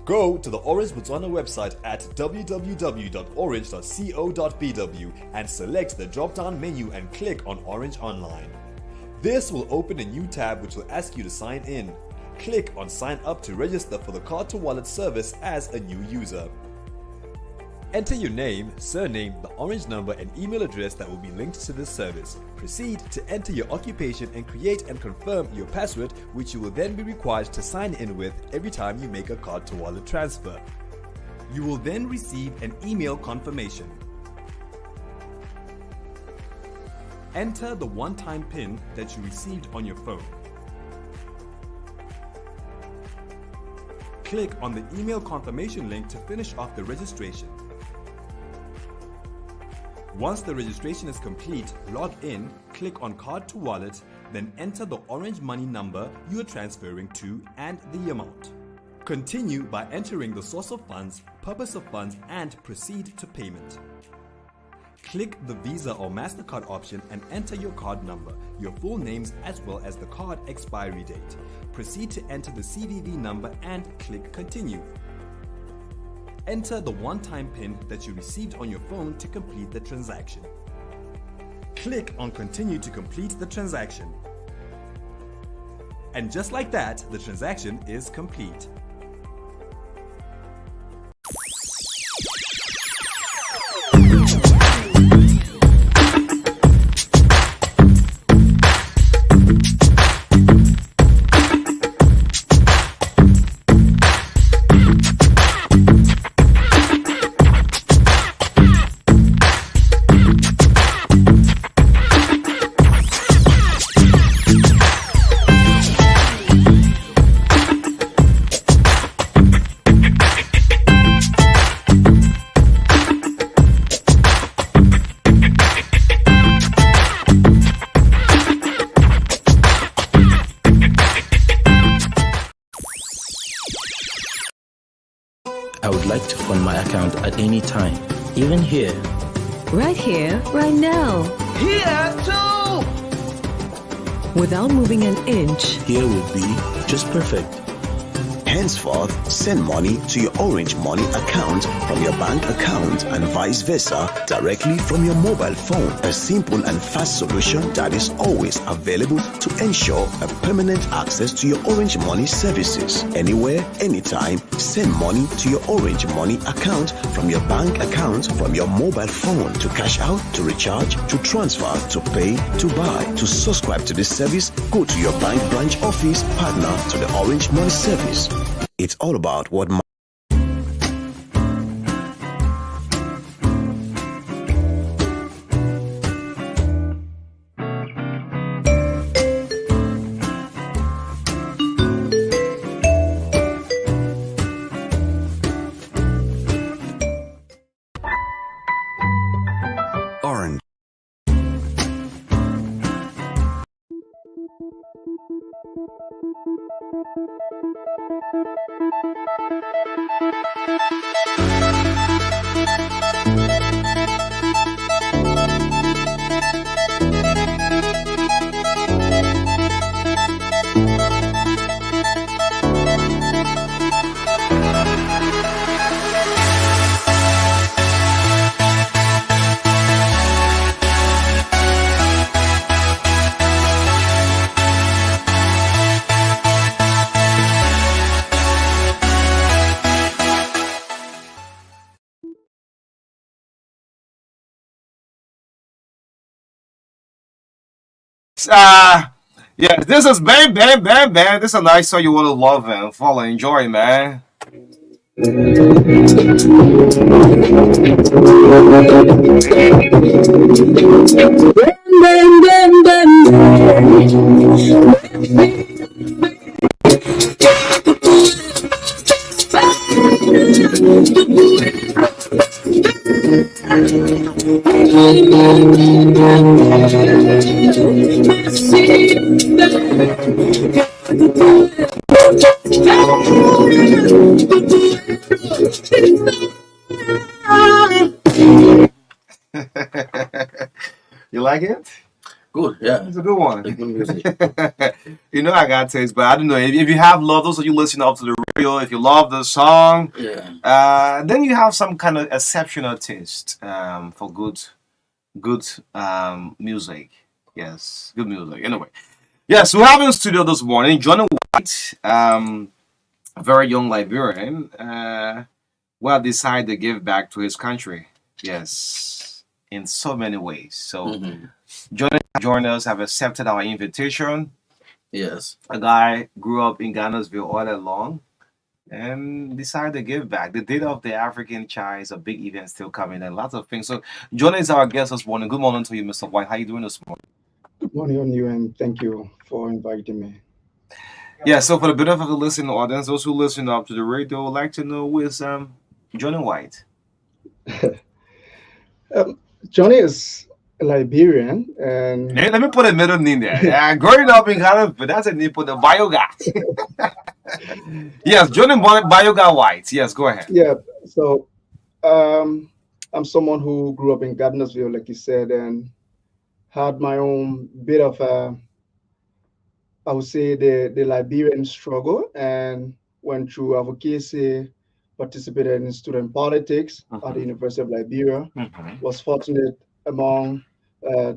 Go to the Orange Botswana website at www.orange.co.bw and select the drop-down menu and click on Orange Online. This will open a new tab which will ask you to sign in. Click on Sign Up to register for the Card to Wallet service as a new user. Enter your name, surname, the orange number, and email address that will be linked to this service. Proceed to enter your occupation and create and confirm your password, which you will then be required to sign in with every time you make a card to wallet transfer. You will then receive an email confirmation. Enter the one-time PIN that you received on your phone. Click on the email confirmation link to finish off the registration. Once the registration is complete, log in, click on Card to Wallet, then enter the orange money number you are transferring to and the amount. Continue by entering the source of funds, purpose of funds, and proceed to payment. Click the Visa or MasterCard option and enter your card number, your full names, as well as the card expiry date. Proceed to enter the CVV number and click Continue. Enter the one-time PIN that you received on your phone to complete the transaction. Click on Continue to complete the transaction. And just like that, the transaction is complete. I would like to fund my account at any time, even here. Right here, right now. Here too. Without moving an inch. Here would be just perfect. Henceforth, send money to your Orange Money account from your bank account and vice versa directly from your mobile phone. A simple and fast solution that is always available to ensure a permanent access to your Orange Money services. Anywhere, anytime, send money to your Orange Money account from your bank account from your mobile phone to cash out, to recharge, to transfer, to pay, to buy. To subscribe to this service, go to your bank branch office partner to the Orange Money service. It's all about what Orange. Yeah, this is Bam Bam Bam Bam. This is a nice song you want to love and follow, enjoy, man. You like it? Good, yeah. It's a good one. Good music. You know I got taste, but I don't know if you have love. Those of you listening up to the radio, if you love the song, then you have some kind of exceptional taste for good music. Yes, good music. Anyway, yes, we have in studio this morning Johnny White, a very young Liberian. well decided to give back to his country. Yes, in so many ways. So Mm-hmm. join us, have accepted our invitation. Yes. A guy grew up in Ghana'sville all along and decided to give back. The Day of the African Child is a big event still coming and lots of things. So Jonah is our guest this morning. Good morning to you, Mr. White. How you doing this morning? Good morning on you, and thank you for inviting me. Yeah, so for the benefit of the listening audience, those who listen up to the radio would like to know who is Jonah White. Johnny is a Liberian, and Hey, let me put a middle name there. Yeah, growing up in Ghana, but that's a name for the Bioga. Yes, Jonah Bioga White. Yes, go ahead. yeah, so um, I'm someone who grew up in Gardnersville, like you said, and had my own bit of, I would say, the Liberian struggle, and went through advocacy, participated in student politics at the Mm-hmm. University of Liberia. Mm-hmm. Was fortunate among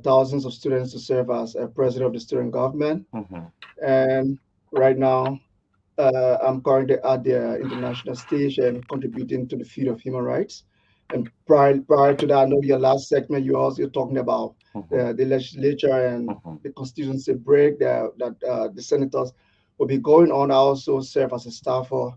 thousands of students to serve as president of the student government. Mm-hmm. And right now, I'm currently at the international stage and contributing to the field of human rights. And prior to that, I know your last segment, you're talking about Mm-hmm. the legislature and Mm-hmm. the constituency break that the senators will be going on. I also serve as a staffer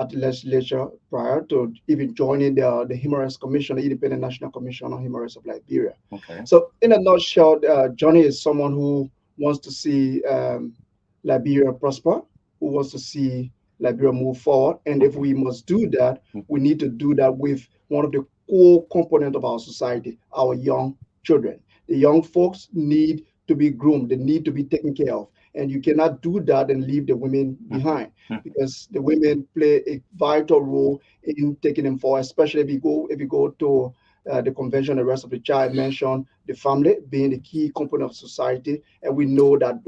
at the legislature prior to even joining the Human Rights Commission, the Independent National Commission on Human Rights of Liberia. Okay. So, in a nutshell, Johnny is someone who wants to see Liberia prosper, who wants to see Liberia move forward. And if we must do that, we need to do that with one of the core components of our society, our young children. The young folks need to be groomed, they need to be taken care of. And you cannot do that and leave the women behind, because the women play a vital role in taking them forward, especially if you go to the convention, the rest of the child mentioned the family being the key component of society, and we know the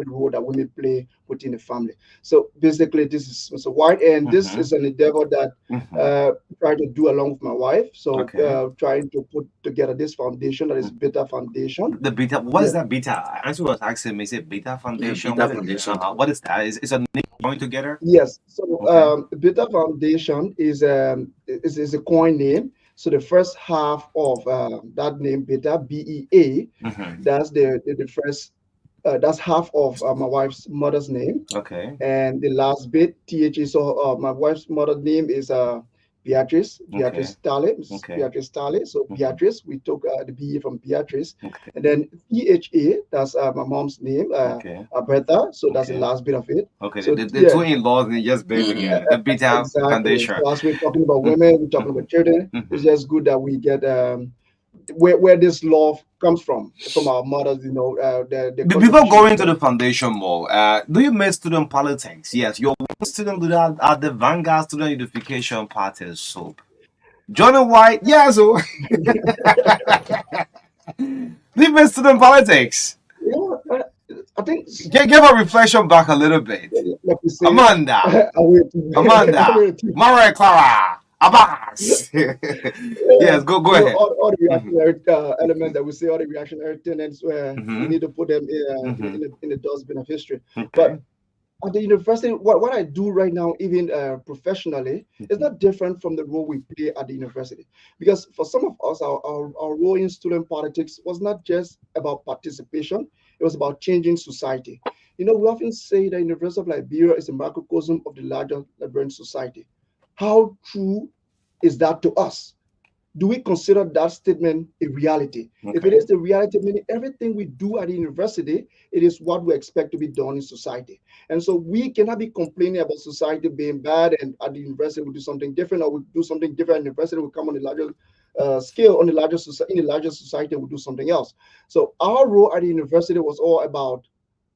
role that women play within the family. So basically, this is Mr. White, and this Mm-hmm. is an endeavor that Mm-hmm. try to do along with my wife. So Okay. trying to put together this foundation that is Beta Foundation. The beta. What is Yeah. that beta? Ansu was asking me. Is it beta Yeah. foundation? Beta Foundation. What is that? Is a name joined together? Yes. So Okay. Beta Foundation is a coin name. So the first half of that name, Beta, BEA, Mm-hmm. that's the first. That's half of my wife's mother's name, Okay. and the last bit, THA. So my wife's mother's name is Beatrice, Okay. Miss Okay. Beatrice Tale. So Mm-hmm. Beatrice, we took the BE from Beatrice, Okay. and then PHA. That's my mom's name, Okay. Alberta. So that's the Okay. last bit of it. Okay. So The yeah, two in-laws they just band Mm-hmm. together. The beta exactly. foundation. So as we're talking about women, we're talking about children. It's Mm-hmm. just good that we get where this love comes from our mothers. The Before contribution going of to the foundation more, do you make student politics? Yes, you're one student leader at the Vanguard Student Unification Party SOAP. Johnny White, yeah, so do you make student politics? yeah, I think, Give a reflection back a little bit. like you say, Amanda, I wait. I Amanda, wait. Maria Clara, Abbas. Yes, go ahead. All the Mm-hmm. reactionary elements that we say, all the reactionary tendencies, where we Mm-hmm. need to put them Mm-hmm. in the dustbin of history. Okay. But at the university, what I do right now, even professionally, is not different from the role we play at the university. Because for some of us, our role in student politics was not just about participation, it was about changing society. We often say that University of Liberia is a microcosm of the larger Liberian society. How true is that to us? Do we consider that statement a reality? If it Okay. is the reality, meaning everything we do at the university, it is what we expect to be done in society. And so we cannot be complaining about society being bad, and at the university we do something different, or we do something different at the university, we come on a larger scale, on the larger society, in the larger society, we do something else. So our role at the university was all about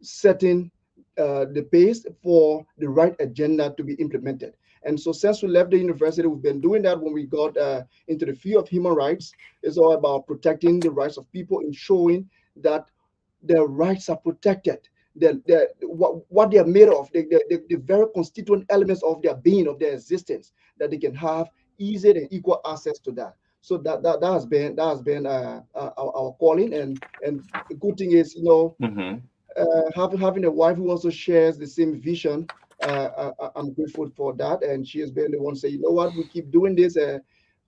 setting the pace for the right agenda to be implemented. And so since we left the university, we've been doing that. When we got into the field of human rights, it's all about protecting the rights of people, ensuring that their rights are protected. What they are made of, the very constituent elements of their being, of their existence, that they can have easy and equal access to that. So that has been our calling, and the good thing is, Mm-hmm. having a wife who also shares the same vision I'm grateful for that. And she has been the one say, you know what, we keep doing this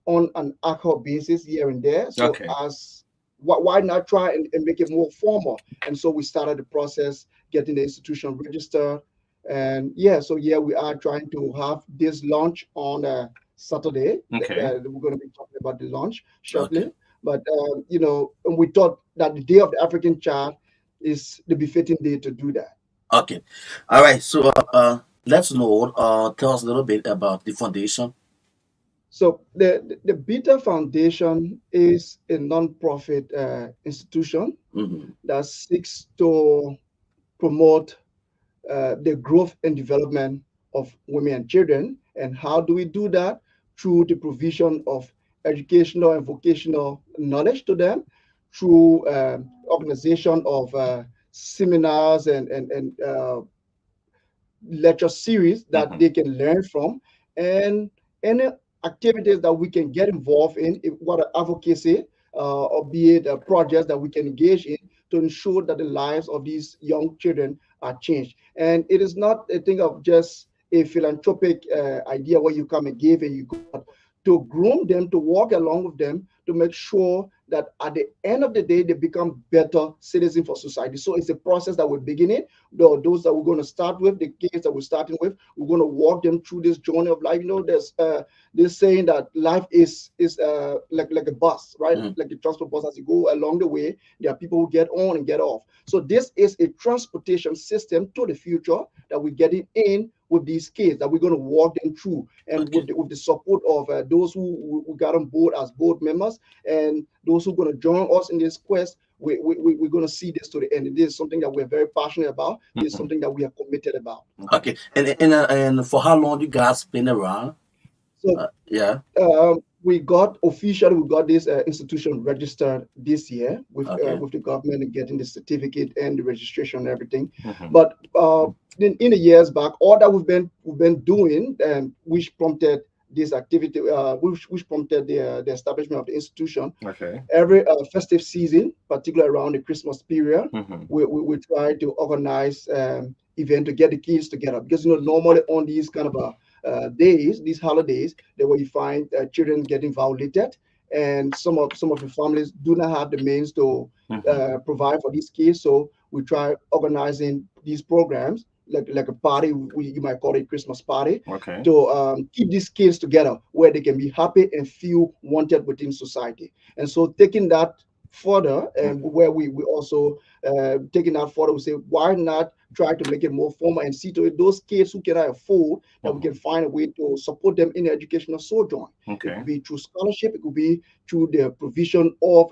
on an ad hoc basis here and there. So Okay. as why not try and make it more formal? And so we started the process, getting the institution registered. And yeah, so yeah, we are trying to have this launch on Saturday. Okay. We're going to be talking about the launch Okay. shortly. But and we thought that the Day of the African Child is the befitting day to do that. Okay. All right. So let's know. Tell us a little bit about the foundation. So the Beta Foundation is a non-profit institution Mm-hmm. that seeks to promote the growth and development of women and children. And how do we do that? Through the provision of educational and vocational knowledge to them, through organization of seminars and lecture series that Mm-hmm. they can learn from, and any activities that we can get involved in, if, what advocacy or be it projects that we can engage in to ensure that the lives of these young children are changed. And it is not a thing of just a philanthropic idea where you come and give and you go, to groom them, to walk along with them, to make sure that at the end of the day, they become better citizens for society. So it's a process that we're beginning. Those that we're going to start with, the kids that we're starting with, we're going to walk them through this journey of life. You know, there's this saying that life is like a bus, right? Mm-hmm. Like a transport bus. As you go along the way, there are people who get on and get off. So this is a transportation system to the future that we're getting in with these kids, that we're going to walk them through, and Okay. with the support of those who got on board as board members, and those who are going to join us in this quest. We're going to see this to the end. It is something that we're very passionate about. It is something that we are committed about. Okay. And for how long you guys been around? So Yeah. we got this institution registered this year Okay. with the government, and getting the certificate and the registration and everything. Mm-hmm. But in the years back, all that we've been doing, which prompted this activity, which prompted the establishment of the institution. Okay. Every festive season, particularly around the Christmas period, Mm-hmm. we try to organize event to get the kids together, because normally on these kind of days, these holidays, there where you find children getting violated, and some of the families do not have the means to Mm-hmm. provide for these kids. So we try organizing these programs like a party. You might call it a Christmas party, Okay. to keep these kids together, where they can be happy and feel wanted within society. And so taking that further, and where we also taking that further, we say, why not try to make it more formal and see to it those kids who cannot afford, that we can find a way to support them in educational sojourn. It Okay. could be through scholarship, it could be through the provision of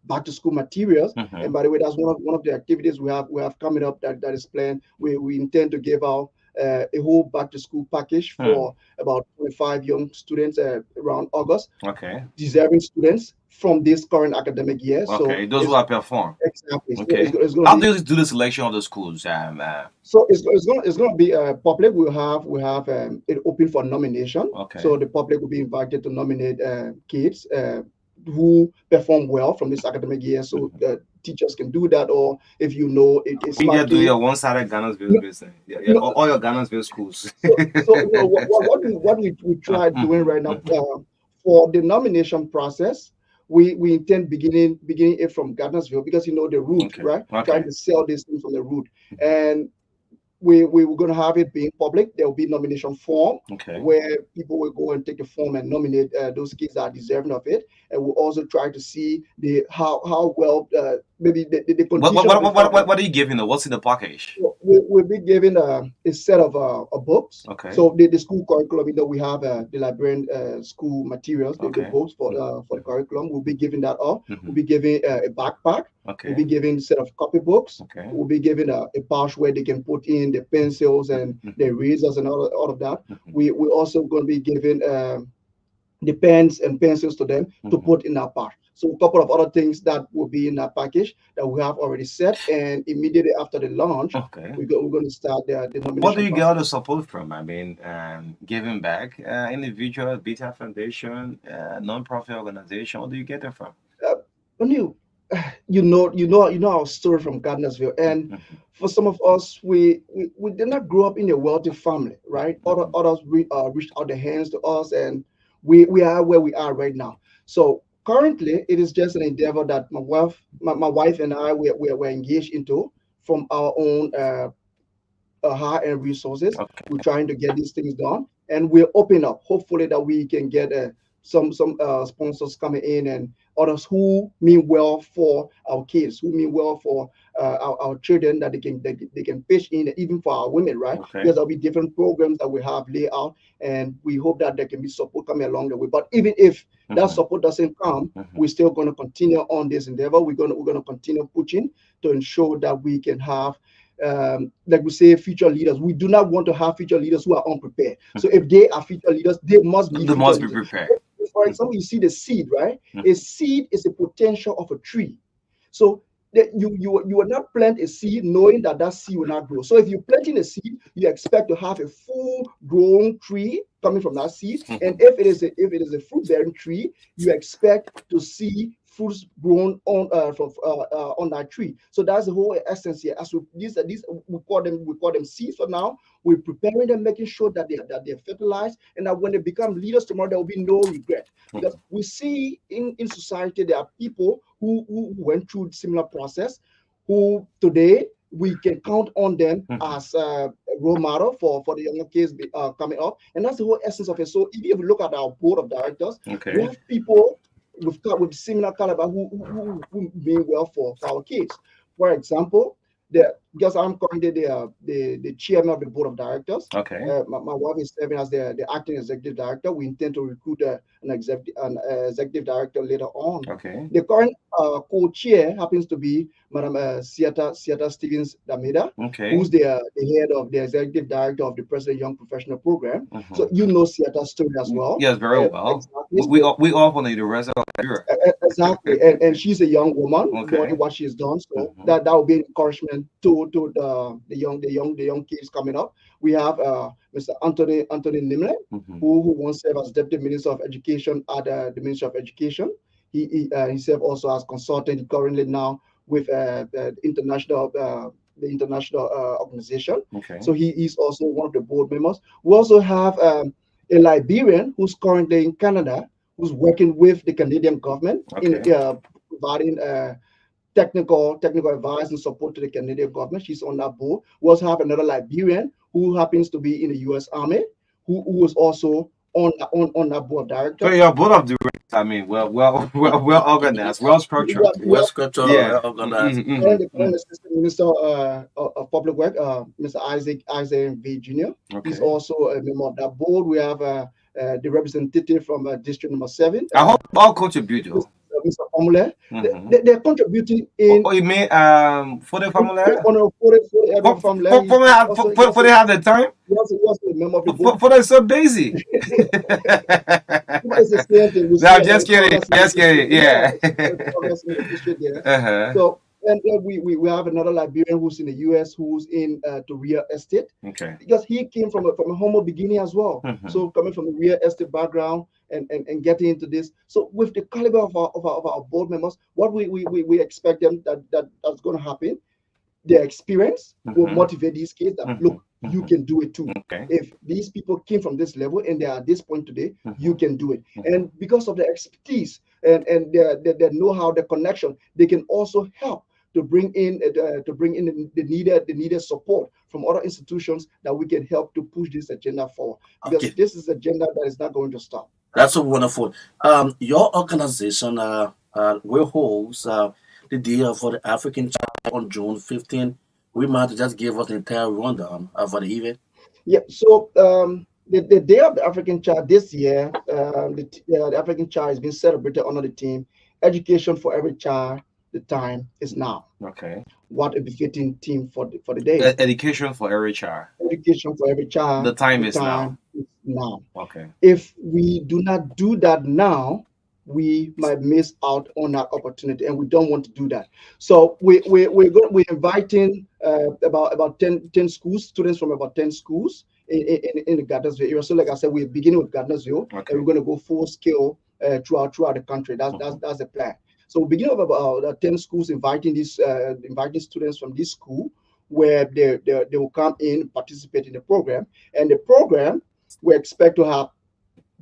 back to school materials. Mm-hmm. And by the way, that's one of the activities we have coming up, that is planned. We intend to give out a whole back to school package for about 25 young students around August, Okay. deserving students from this current academic year. So Okay. Those who it's have performed. exactly, so Okay. it's going How to be, do you do the selection of the schools? so it's going to be public. We have it open for nomination. Okay. So the public will be invited to nominate kids who perform well from this academic year. So the teachers can do that, or if it's You get to likely. your one-sided Ghana's business. Yeah, No, all your Ghana's schools. so what we try doing right now, for the nomination process, we intend beginning it from Gardnersville, because the route, Okay. right? Okay. Trying to sell these things from the route, and we were going to have it being public. There will be nomination form, Okay. where people will go and take the form and nominate those kids that are deserving of it. And we'll also try to see how well maybe the condition of the family. What are you giving them? What's in the package? So we'll be given a set of books. Okay. So the school curriculum, we have the librarian school materials, the Okay. books for the curriculum. We'll be giving that up. Mhm. We'll be giving a backpack. Okay. We'll be giving a set of copybooks. Okay. We'll be giving a pouch where they can put in the pencils and the erasers and all of that. We're also going to be giving the pens and pencils to them to put in our pouch. So a couple of other things that will be in our package that we have already set, and immediately after the launch, Okay. we're going to start the nomination What do you get all the process. support from? I mean, giving back, individual, Beta Foundation, non-profit organization. What do you get it from? When you know our story from Gardnersville, and for some of us, we did not grow up in a wealthy family, right? Others reached out their hands to us, and we are where we are right now. So currently, it is just an endeavor that my wife and I we're engaged into from our own high-end resources. We're trying to get these things done, and we're open up. Hopefully, that we can get some sponsors coming in and others who mean well for our kids, who mean well for our children, that they can pitch in, even for our women, right? Okay. Because there'll be different programs that we have laid out, and we hope that there can be support coming along the way. But even if that support doesn't come, we're still going to continue on this endeavor. We're going to continue pushing to ensure that we can have like we say, future leaders. We do not want to have future leaders who are unprepared. So if they are future leaders, they must be They future must be leaders. prepared. For example, you see the seed, right? A seed is a potential of a tree. So that you will not plant a seed knowing that that seed will not grow. So if you're planting a seed, you expect to have a full grown tree coming from that seed. And if it is a fruit bearing tree, you expect to see fruits grown on that tree. So that's the whole essence here. As these we call them seeds for now. We're preparing them, making sure that they're fertilized, and that when they become leaders tomorrow, there will be no regret. Because we see in society there are people who went through similar process, who today we can count on them as a role model for the younger kids coming up, and that's the whole essence of it. So if you look at our board of directors, we have people with similar caliber who mean well for our kids. For example, because I'm currently the chairman of the board of directors. My wife is serving as the acting executive director. We intend to recruit an executive director later on. The current co-chair happens to be Madam Siata Stevens Dameda, who's the head of the executive director of the President Young Professional Program. So you know Siata's story as well. Yes, very well. Exactly. We all from the University of Nigeria. Exactly, and she's a young woman knowing what she's done. So that will be an encouragement to the young kids coming up. We have Mr. Anthony Nimle, who once served as Deputy Minister of Education at the Ministry of Education. He served also as consultant currently now with the international organization. So he is also one of the board members. We also have a Liberian who's currently in Canada, who's working with the Canadian government in providing technical advice and support to the Canadian government. She's on that board. We also have another Liberian who happens to be in the U.S. Army, who was also on that board of directors. So your board of directors, I mean, well organized, well structured. Well structured, Yeah. well organized. The current Assistant Minister of Public Work, Mr. Isaac V. Jr. He's also a member of that board. We have the representative from District Number 7. I hope all contribute. Mr. Formula. They're contributing in. Oh, you mean for the formula? For they have the time? He was a member of the board. For they're so busy. I'm just kidding. Yeah. So, and we have another Liberian who's in the U.S. who's in the real estate. Because he came from a humble beginning as well. So coming from a real estate background and getting into this. So with the caliber of our board members, what we expect them that's going to happen, their experience will motivate these kids that look, you can do it too. If these people came from this level and they are at this point today, you can do it. And because of their expertise and their know-how, their connection, they can also help to bring in the needed support from other institutions that we can help to push this agenda forward. Because this is an agenda that is not going to stop. That's so wonderful. Your organization will host the Day for the African Child on June 15th. We might just give us an entire rundown for the event. Yeah. So the Day of the African Child this year, the African Child has been celebrated under the theme "Education for Every Child." The time is now. What a befitting theme for the day. Education for every child. Education for every child. The time is now. If we do not do that now, we might miss out on that opportunity, and we don't want to do that. So we're inviting about 10 schools, students from about 10 schools in the Gardnersville area. So like I said, we're beginning with Gardnersville, and we're going to go full scale throughout the country. That's the plan. So we begin with about 10 schools inviting students from this school where they will come in, participate in the program. And the program we expect to have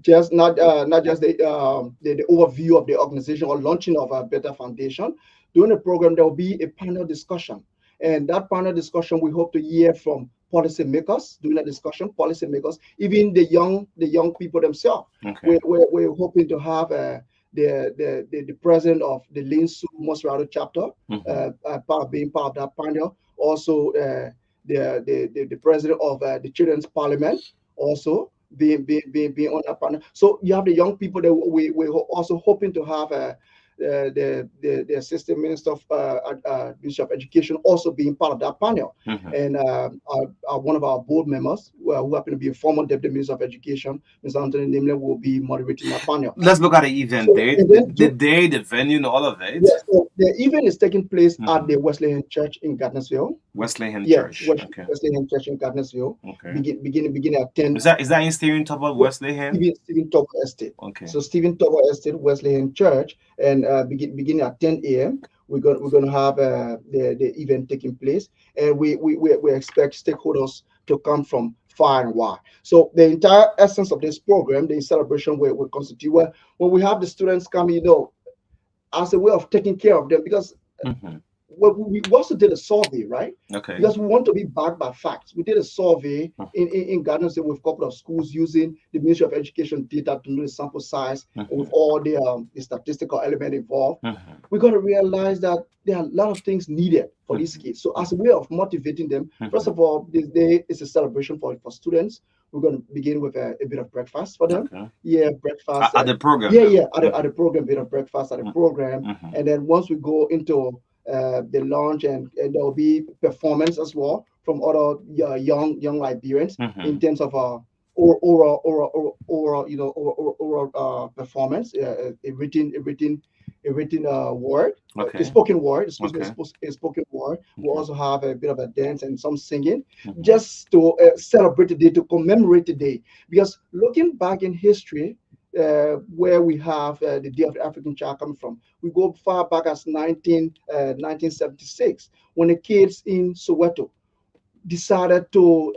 just not just the overview of the organization or launching of a better foundation. During the program, there will be a panel discussion, and that panel discussion we hope to hear from policymakers during the discussion, policymakers, even the young people themselves. Okay. We're hoping to have the president of the Linsu Mosrado chapter being part of that panel. Also, the president of the Children's Parliament also being on that panel. So you have the young people that we're also hoping to have the assistant minister of Ministry of Education also being part of that panel, and one of our board members who happen to be a former deputy minister of Education, Mr. Anthony Nimle, will be moderating that panel. Let's look at the event date, the day, the venue, and all of it. Yes, so the event is taking place at the Wesleyan Church in Gardnersville. Wesleyan Church. Okay. Wesleyan Church in Gardnersville. Okay. Beginning at 10. Is that in Stephen Tupper, Wesleyan? Stephen Tupper Estate. Okay. So Stephen Tupper Estate, Wesleyan Church, and beginning at 10 a.m. We're going to have the event taking place, and we expect stakeholders to come from far and wide. So the entire essence of this program, the celebration, will constitute when we have the students come, as a way of taking care of them, because we also did a survey, right? Okay. Because we want to be backed by facts. We did a survey in Gardner with a couple of schools using the Ministry of Education data to know the sample size with all the statistical element involved. We got to realize that there are a lot of things needed for these kids. So as a way of motivating them, first of all, this day is a celebration for students. We're going to begin with a bit of breakfast for them. Okay. Yeah, breakfast. At the program. Yeah, at the program, bit of breakfast at the program. And then once we go into the launch, and there will be performance as well from other young Liberians in terms of oral performance, a written word, a spoken word. A spoken word. We'll also have a bit of a dance and some singing, just to celebrate the day, to commemorate the day. Because looking back in history, where we have the Day of the African Child coming from, we go far back as 1976, when the kids in Soweto decided to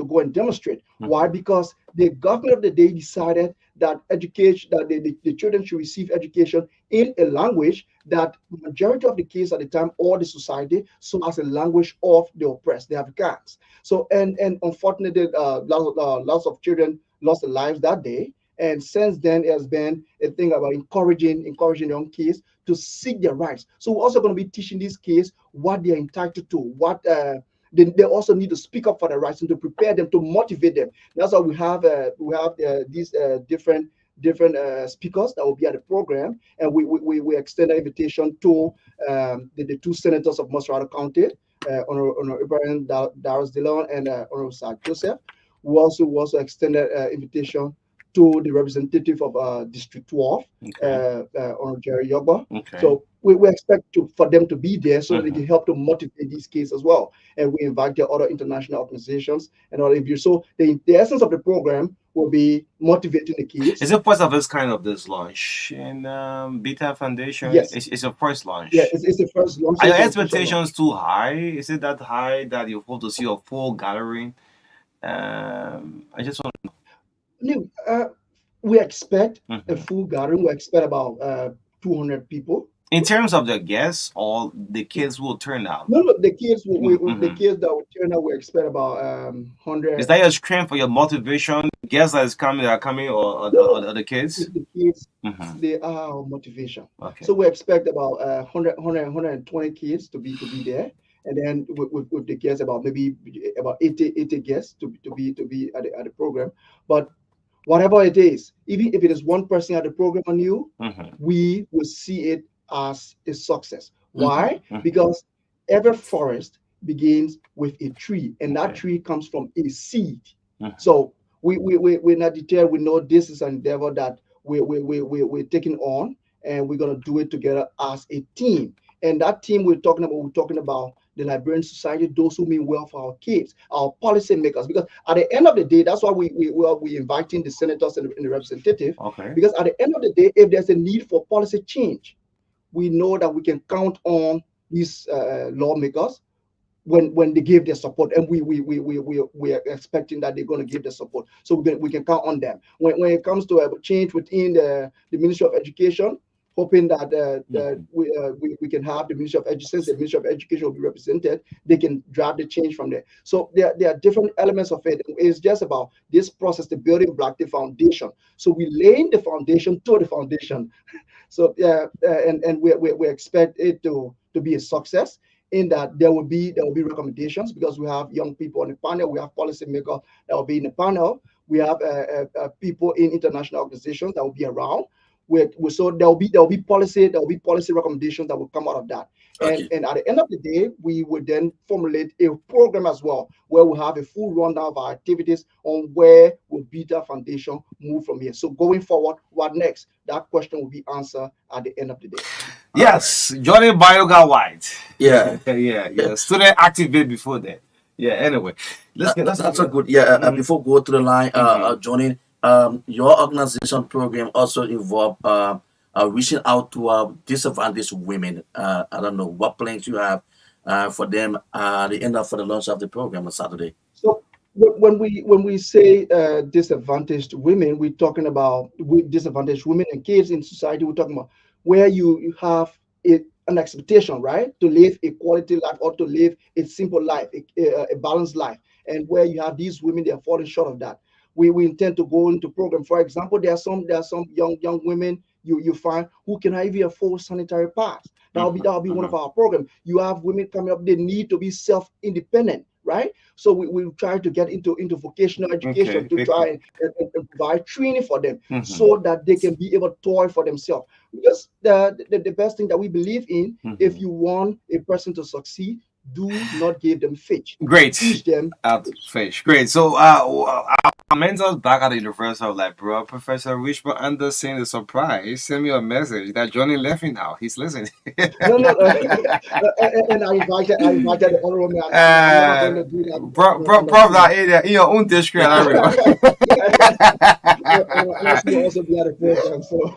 go and demonstrate. Why? Because the government of the day decided that education, that the children should receive education in a language that majority of the kids at the time, or the society, saw as a language of the oppressed, the Afrikaans. So and unfortunately, lots of children lost their lives that day. And since then, it has been a thing about encouraging young kids to seek their rights. So we're also going to be teaching these kids what they're entitled to, what they also need to speak up for their rights, and to prepare them, to motivate them. That's why we have these different speakers that will be at the program, and we extend an invitation to the two senators of Mosrado County, Honorable Ibrahim Daros Dillon and Honorable Sir Joseph. We also extended invitation to the representative of District 12, Honorable Jerry Yogba. So we expect for them to be there so that they can help to motivate these kids as well. And we invite the other international organizations and other reviews. So the essence of the program will be motivating the kids. Is it first of its kind of this launch in Beta Foundation? Yes. It's a first launch. Yeah, it's the first launch. Are your expectations too high? Is it that high that you hope to see a full gathering? I just want to know. We expect a full gathering. We expect about 200 people. In terms of the guests, all the kids will turn out. No, the kids the kids that will turn out, we expect about 100. Is that your strength or your motivation? Guests that are coming, or the kids? The kids, they are our motivation. Okay. So we expect about 120 kids to be there. And then with the guests, about maybe about 80 guests to be at the program. But whatever it is, even if it is one person at the program on you, we will see it as a success. Why? Because every forest begins with a tree, and that tree comes from a seed. So we're not deterred. We know this is an endeavor that we're taking on, and we're gonna do it together as a team. And that team we're talking about the Liberian society, those who mean well for our kids, our policymakers. Because at the end of the day, that's why we inviting the senators and the representative. Okay. Because at the end of the day, if there's a need for policy change, we know that we can count on these lawmakers when they give their support, and we are expecting that they're going to give the support, so we can count on them when it comes to a change within the Ministry of Education, hoping that we can have the Ministry of Education. Since the Ministry of Education will be represented, they can drive the change from there. So there are different elements of it. It's just about this process, the building block, the foundation. So we laying the foundation to the foundation. So and we expect it to be a success, in that there will be recommendations, because we have young people on the panel, we have policymakers that will be in the panel, we have people in international organizations that will be around. So there will be policy recommendations that will come out of that. And Okay. and at the end of the day, we will then formulate a program as well, where we have a full rundown of our activities on where will be the foundation move from here. So going forward, what next? That question will be answered at the end of the day. Yes, Johnny Bioga White. Yeah. yeah. Student activate before that. Yeah. Anyway, That's a good. Yeah. Before we go to the line, Mhm. Johnny, your organization program also involve reaching out to disadvantaged women. I don't know what plans you have for them. The end of for the launch of the program on Saturday. So when we say disadvantaged women, we're talking about disadvantaged women and kids in society. We're talking about where you have an expectation, right, to live a quality life, or to live a simple life, a balanced life, and where you have these women, they are falling short of that. We intend to go into program. For example, there are some young women you find who cannot even afford sanitary pads. That'll be one of our programs. You have women coming up, they need to be self-independent, right? So we try to get into vocational education Okay. to try and provide training for them, Mhm. so that they can be able to toil for themselves. Because the best thing that we believe in, if Mhm. you want a person to succeed, do not give them fish. Great. Teach them. Fish. Great. So, our mentors back at the University of Liberia, Professor Richmond Anderson is surprised. Send me a message that Johnny left me now. He's listening. No, no, and I invited the honorable man. I'm never going uh, to do that on the prof Zoom. that area in your own district, I real. And also will also be at the program. So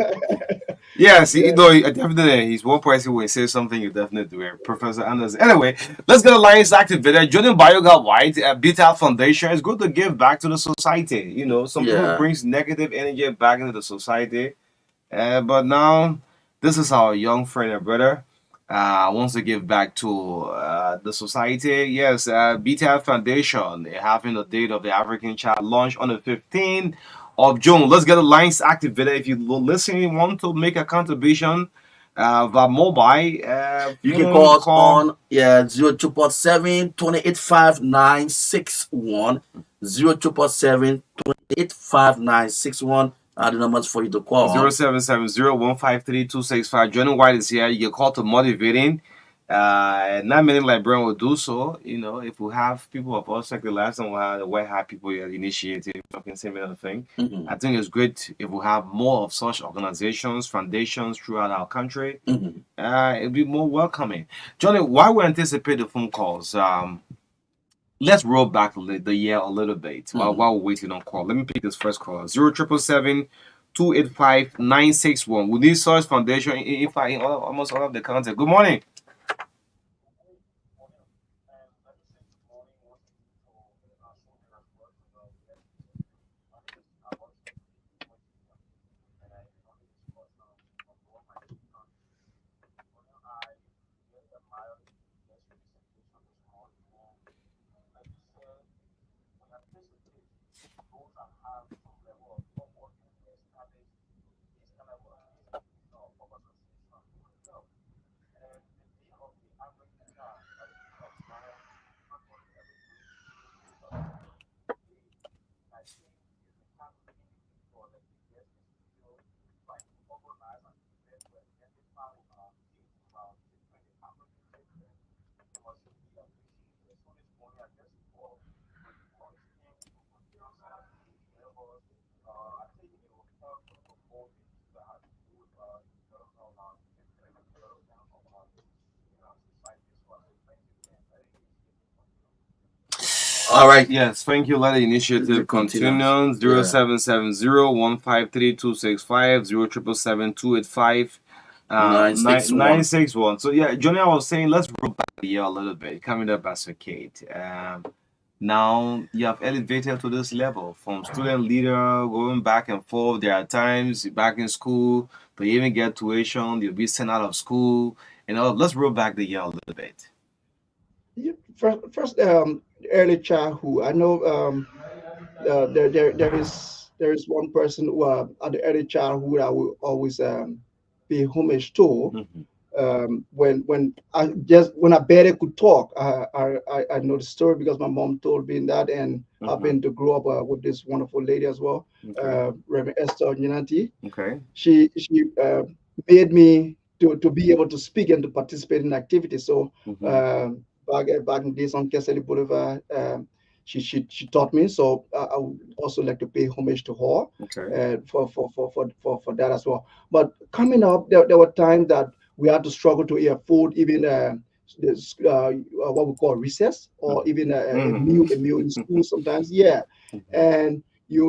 Yes, you yeah. know, definitely. He's one person who will say something you definitely do. Professor Anderson. Anyway, let's get Alliance activated. Jordan Bioga White, Beat Out Foundation. It's good to give back to the society. You know, some people Yeah. brings negative energy back into the society. But now, this is our young friend and brother. Wants to give back to the society. Yes, BTF Foundation having the date of the African Child launch on the 15th of June. Let's get the lines activated. If you listening want to make a contribution via mobile, You can phone call us call. on 0777 285 961 0777 the numbers for you to call on. 0770-153-265. Johnny White is here. You can call to motivating. Not many librarians will do so. You know, if we have people of all sector, last time we had the white hat people initiative, talking similar thing. Mhm. I think it's great if we have more of such organizations, foundations throughout our country. Mhm. It'll be more welcoming. Johnny, while we anticipate the phone calls, let's roll back the year a little bit while we're waiting on call. Let me pick this first call. 0777 285 961. We need Source Foundation in almost all of the content. Good morning. All right. Yes, thank you. Let the initiative continue. Yeah. 0770-153-265, 0777-285, 961. 961. So yeah, Johnny, I was saying let's roll back the year a little bit. Coming up as a kid. Now you have elevated to this level from student leader, going back and forth. There are times back in school, but you even get tuition, you'll be sent out of school. And all. Let's roll back the year a little bit. Yeah, first, early childhood. I know there is one person who at the early childhood I will always pay homage to. Mhm. When I barely could talk, I know the story because my mom told me that, and I've Mhm. been to grow up with this wonderful lady as well, Okay. Reverend Esther Nyanati. Okay. She made me to be able to speak and to participate in activities. So Mhm. uh, back in days on Kesselly Boulevard, she taught me. So I would also like to pay homage to her Okay. for that as well. But coming up, there were times that we had to struggle to afford even what we call recess or even Mhm. a meal in school sometimes. Yeah, and in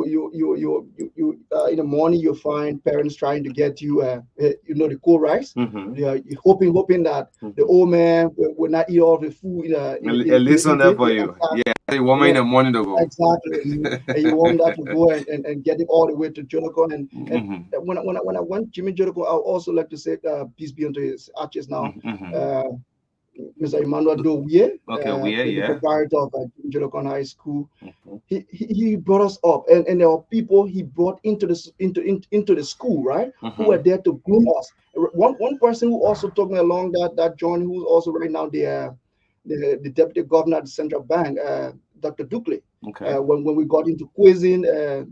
the morning you find parents trying to get you the cool rice. Mhm. You're hoping that the Mhm. old man will not eat all the food At in the least on that evening. for Yeah, you. exactly. Yeah, I want me in Yeah, the morning to go. exactly. And you want that to go and get it all the way to Jericho. And Mhm. when I went Jimmy Jericho, I would also like to say peace be unto his arches now. Mhm. Uh, Mr. Emmanuel Dowie, Okay, we are, the yeah. proprietor of Jimmy Jericho High School, Mhm. he brought us up, and there are people he brought into the school, right, who were Mhm. there to groom us. One person who also took me along that journey, who's also right now the deputy governor at the central bank, Dr. Dukley. Okay. When we got into quizzing,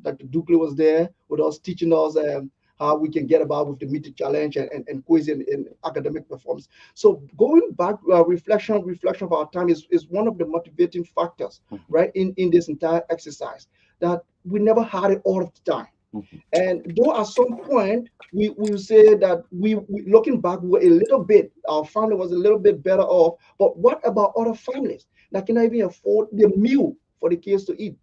Dr. Dukley was there with us teaching us how we can get about with the meter challenge and quizzing in academic performance. So going back, reflection of our time is one of the motivating factors, Mhm. right, in this entire exercise, that we never had it all of the time. Mhm. And though at some point we will say that we looking back, we were a little bit, our family was a little bit better off. But what about other families that cannot even afford the meal for the kids to eat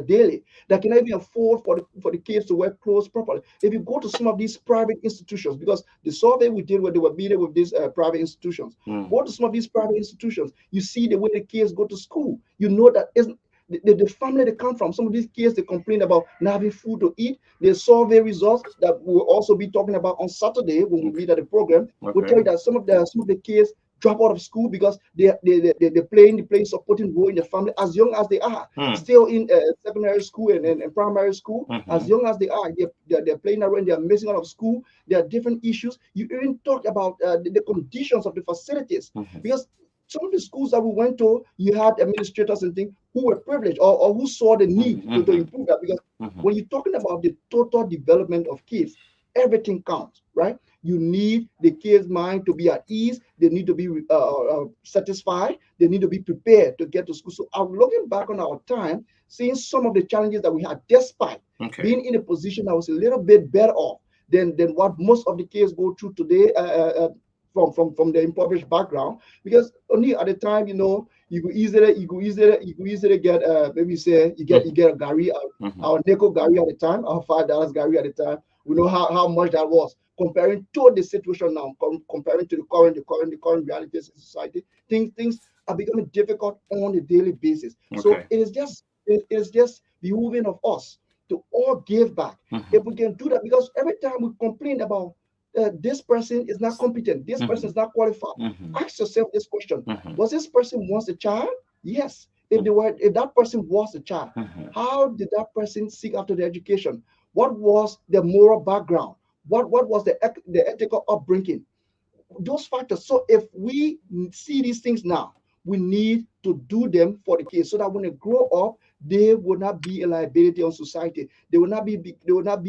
daily, that cannot even afford for the kids to wear clothes properly? If you go to some of these private institutions, because the survey we did where they were meeting with these private institutions, Mm. go to some of these private institutions, you see the way the kids go to school. You know that isn't the family they come from. Some of these kids they complain about not having food to eat. The survey results that we'll also be talking about on Saturday when we Okay. meet at the program will tell Okay. you that some of the kids drop out of school because they're playing supporting role in the family as young as they are, Mm. still in secondary school and primary school. As Mhm. young as they are, they're playing around, they're missing out of school. There are different issues. You even talk about the conditions of the facilities, Mhm. because some of the schools that we went to, you had administrators and things who were privileged, or who saw the need to Mhm. improve that. Because Mhm. when you're talking about the total development of kids, everything counts, right? You need the kids' mind to be at ease. They need to be satisfied. They need to be prepared to get to school. So I'm looking back on our time, seeing some of the challenges that we had, despite Okay. being in a position that was a little bit better off than what most of the kids go through today, from the impoverished background. Because only at the time, you go easily get maybe say you Mhm. get a gari, Mhm. our nickel gari at the time, our $5 gari at the time. We know how much that was comparing to the situation now, comparing to the current realities in society. Things are becoming difficult on a daily basis. So Okay. it is just behooving of us to all give back. Mhm. If we can do that, because every time we complain about this person is not competent, this person Mhm. is not qualified, Mhm. ask yourself this question: Mhm. was this person once a child? Yes. If that person was a child, Mhm. how did that person seek after the education? What was the moral background? What was the ethical upbringing? Those factors. So if we see these things now, we need to do them for the kids so that when they grow up, they will not be a liability on society. They will not be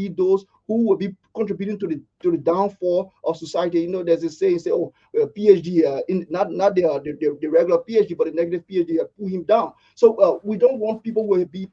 those who will be contributing to the downfall of society. There's this saying, say, oh, PhD, in not the regular PhD, but the negative PhD, pull him down. So we don't want people who will be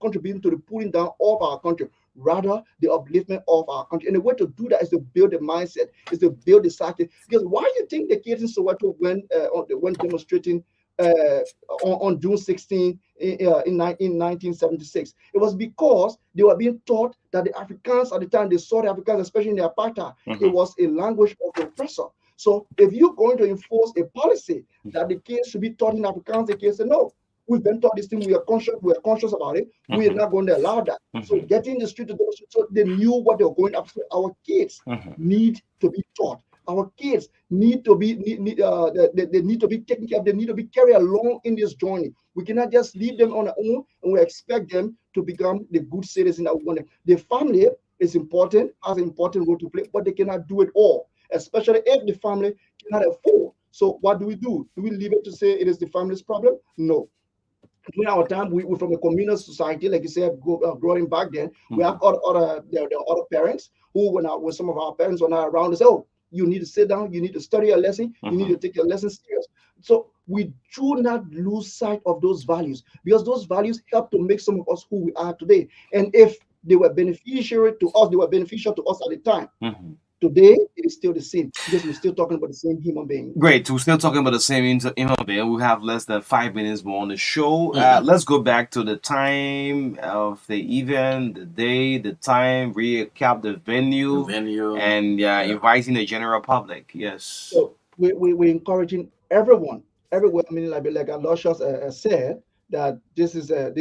contributing to the pulling down of our country, rather the upliftment of our country. And the way to do that is to build the mindset, is to build the psyche. Because why do you think the kids in Soweto when demonstrating on June 16 in 1976. It was because they were being taught that the Africans at the time, they saw the Africans, especially in the apartheid, it was a language of the oppressor. So if you're going to enforce a policy that the kids should be taught in Afrikaans, the kids say, no, we've been taught this thing, we are conscious about it. We are not going to allow that. So getting the street to demonstrate, so they knew what they were going up to. Our kids need to be taught. Our kids need to be they need to be taken care of. They need to be carried along in this journey. We cannot just leave them on their own and we expect them to become the good citizens that we want them. The family is important, has an important role to play, but they cannot do it all, especially if the family cannot afford. So what do? Do we leave it to say it is the family's problem? No. During our time, we from a communal society, like you said, growing back then, we have other parents who, when some of our parents were not around, they say, oh, you need to sit down, you need to study your lesson, you need to take your lesson serious. So we do not lose sight of those values, because those values help to make some of us who we are today. And if they were beneficial to us at the time. Today, it is still the same, because we're still talking about the same human being. Great. We're still talking about the same human being. We have less than 5 minutes more on the show. Let's go back to the time of the event, the day, the time, recap the venue, and inviting the general public. Yes. So we're encouraging everyone, everywhere. I mean, like Aloysius said, that this is an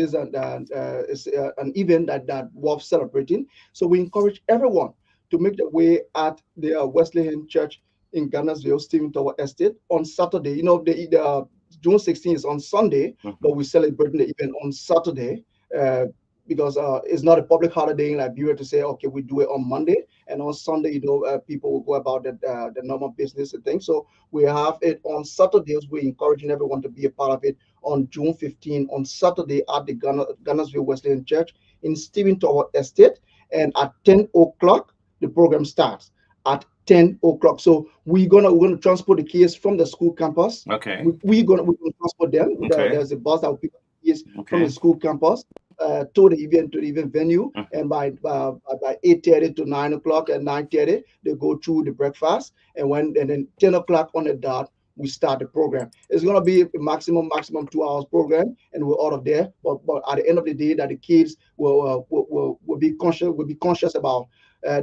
event that worth celebrating. So we encourage everyone to make their way at the Wesleyan Church in Ghana's Stephen Tower Estate on Saturday. You know, the June 16th is on Sunday, but we're celebrating the event on Saturday because it's not a public holiday in Liberia to say, okay, we do it on Monday, and on Sunday, people will go about the normal business and things. So we have it on Saturdays. We're encouraging everyone to be a part of it on June 15 on Saturday at the Ghana's Wesleyan Church in Stephen Tower Estate, and at 10 o'clock. The program starts at 10 o'clock. So we're gonna transport the kids from the school campus. Okay. We're gonna transport them. Okay. There's a bus that will pick up the kids from the school campus to the event venue. And by 8:30 to 9 o'clock, at 9:30 they go through the breakfast, and then 10 o'clock on the dot we start the program. It's gonna be a maximum 2 hours program, and we're out of there. But at the end of the day, that the kids will be conscious about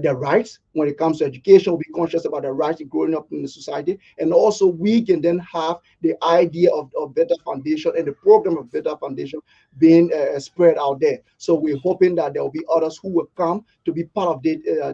their rights when it comes to education. We'll be conscious about their rights in growing up in the society, and also we can then have the idea of Better Foundation and the program of Better Foundation being spread out there. So we're hoping that there will be others who will come to be part of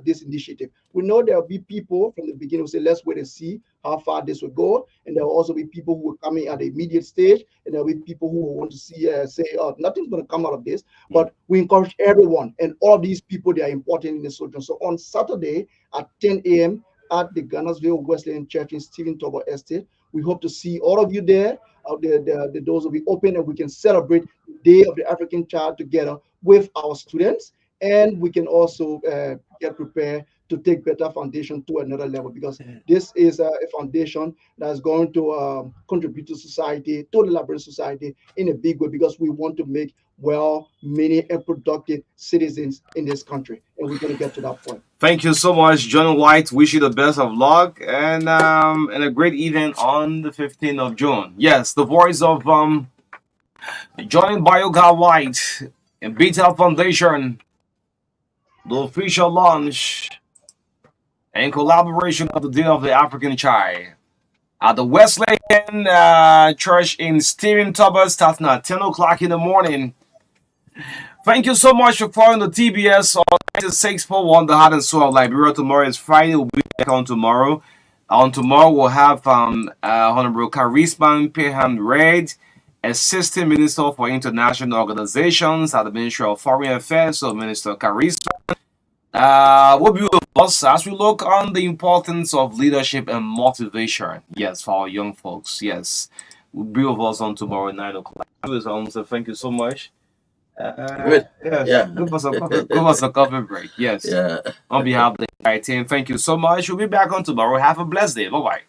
this initiative. We know there will be people from the beginning who say, let's wait and see how far this will go, and there will also be people who are coming at the immediate stage, and there will be people who will want to see say, oh, nothing's going to come out of this. But we encourage everyone, and all of these people, they are important in the social. So on Saturday at 10 a.m. at the Ghana's Wesleyan Church in Stephen Tower Estate, we hope to see all of you there. The doors will be open, and we can celebrate the Day of the African Child together with our students, and we can also get prepared to take Better Foundation to another level, because this is a foundation that's going to contribute to society, to the Liberian society in a big way, because we want to make many and productive citizens in this country, and we're going to get to that point. Thank you so much, John White. Wish you the best of luck and a great event on the 15th of June. Yes, the voice of John Bioga White and Betel Foundation, the official launch and collaboration of the Day of the African Child at the Wesleyan Church in Stephen Tower, starting at 10 o'clock in the morning. Thank you so much for following the TBS on 96.1, the Heart and Soul of Liberia. Tomorrow is Friday. We'll be back on tomorrow. On tomorrow, we'll have Honorable Charisman Pehan Red, Assistant Minister for International Organizations at the Ministry of Foreign Affairs, so Minister Charisman. Will be with us as we look on the importance of leadership and motivation. Yes, for our young folks. Yes, we'll be with us on tomorrow at 9 o'clock. So thank you so much. Good. Yes. Yeah. Give us a coffee break. Yes. Yeah. On behalf of the entire team, thank you so much. We'll be back on tomorrow. Have a blessed day. Bye bye.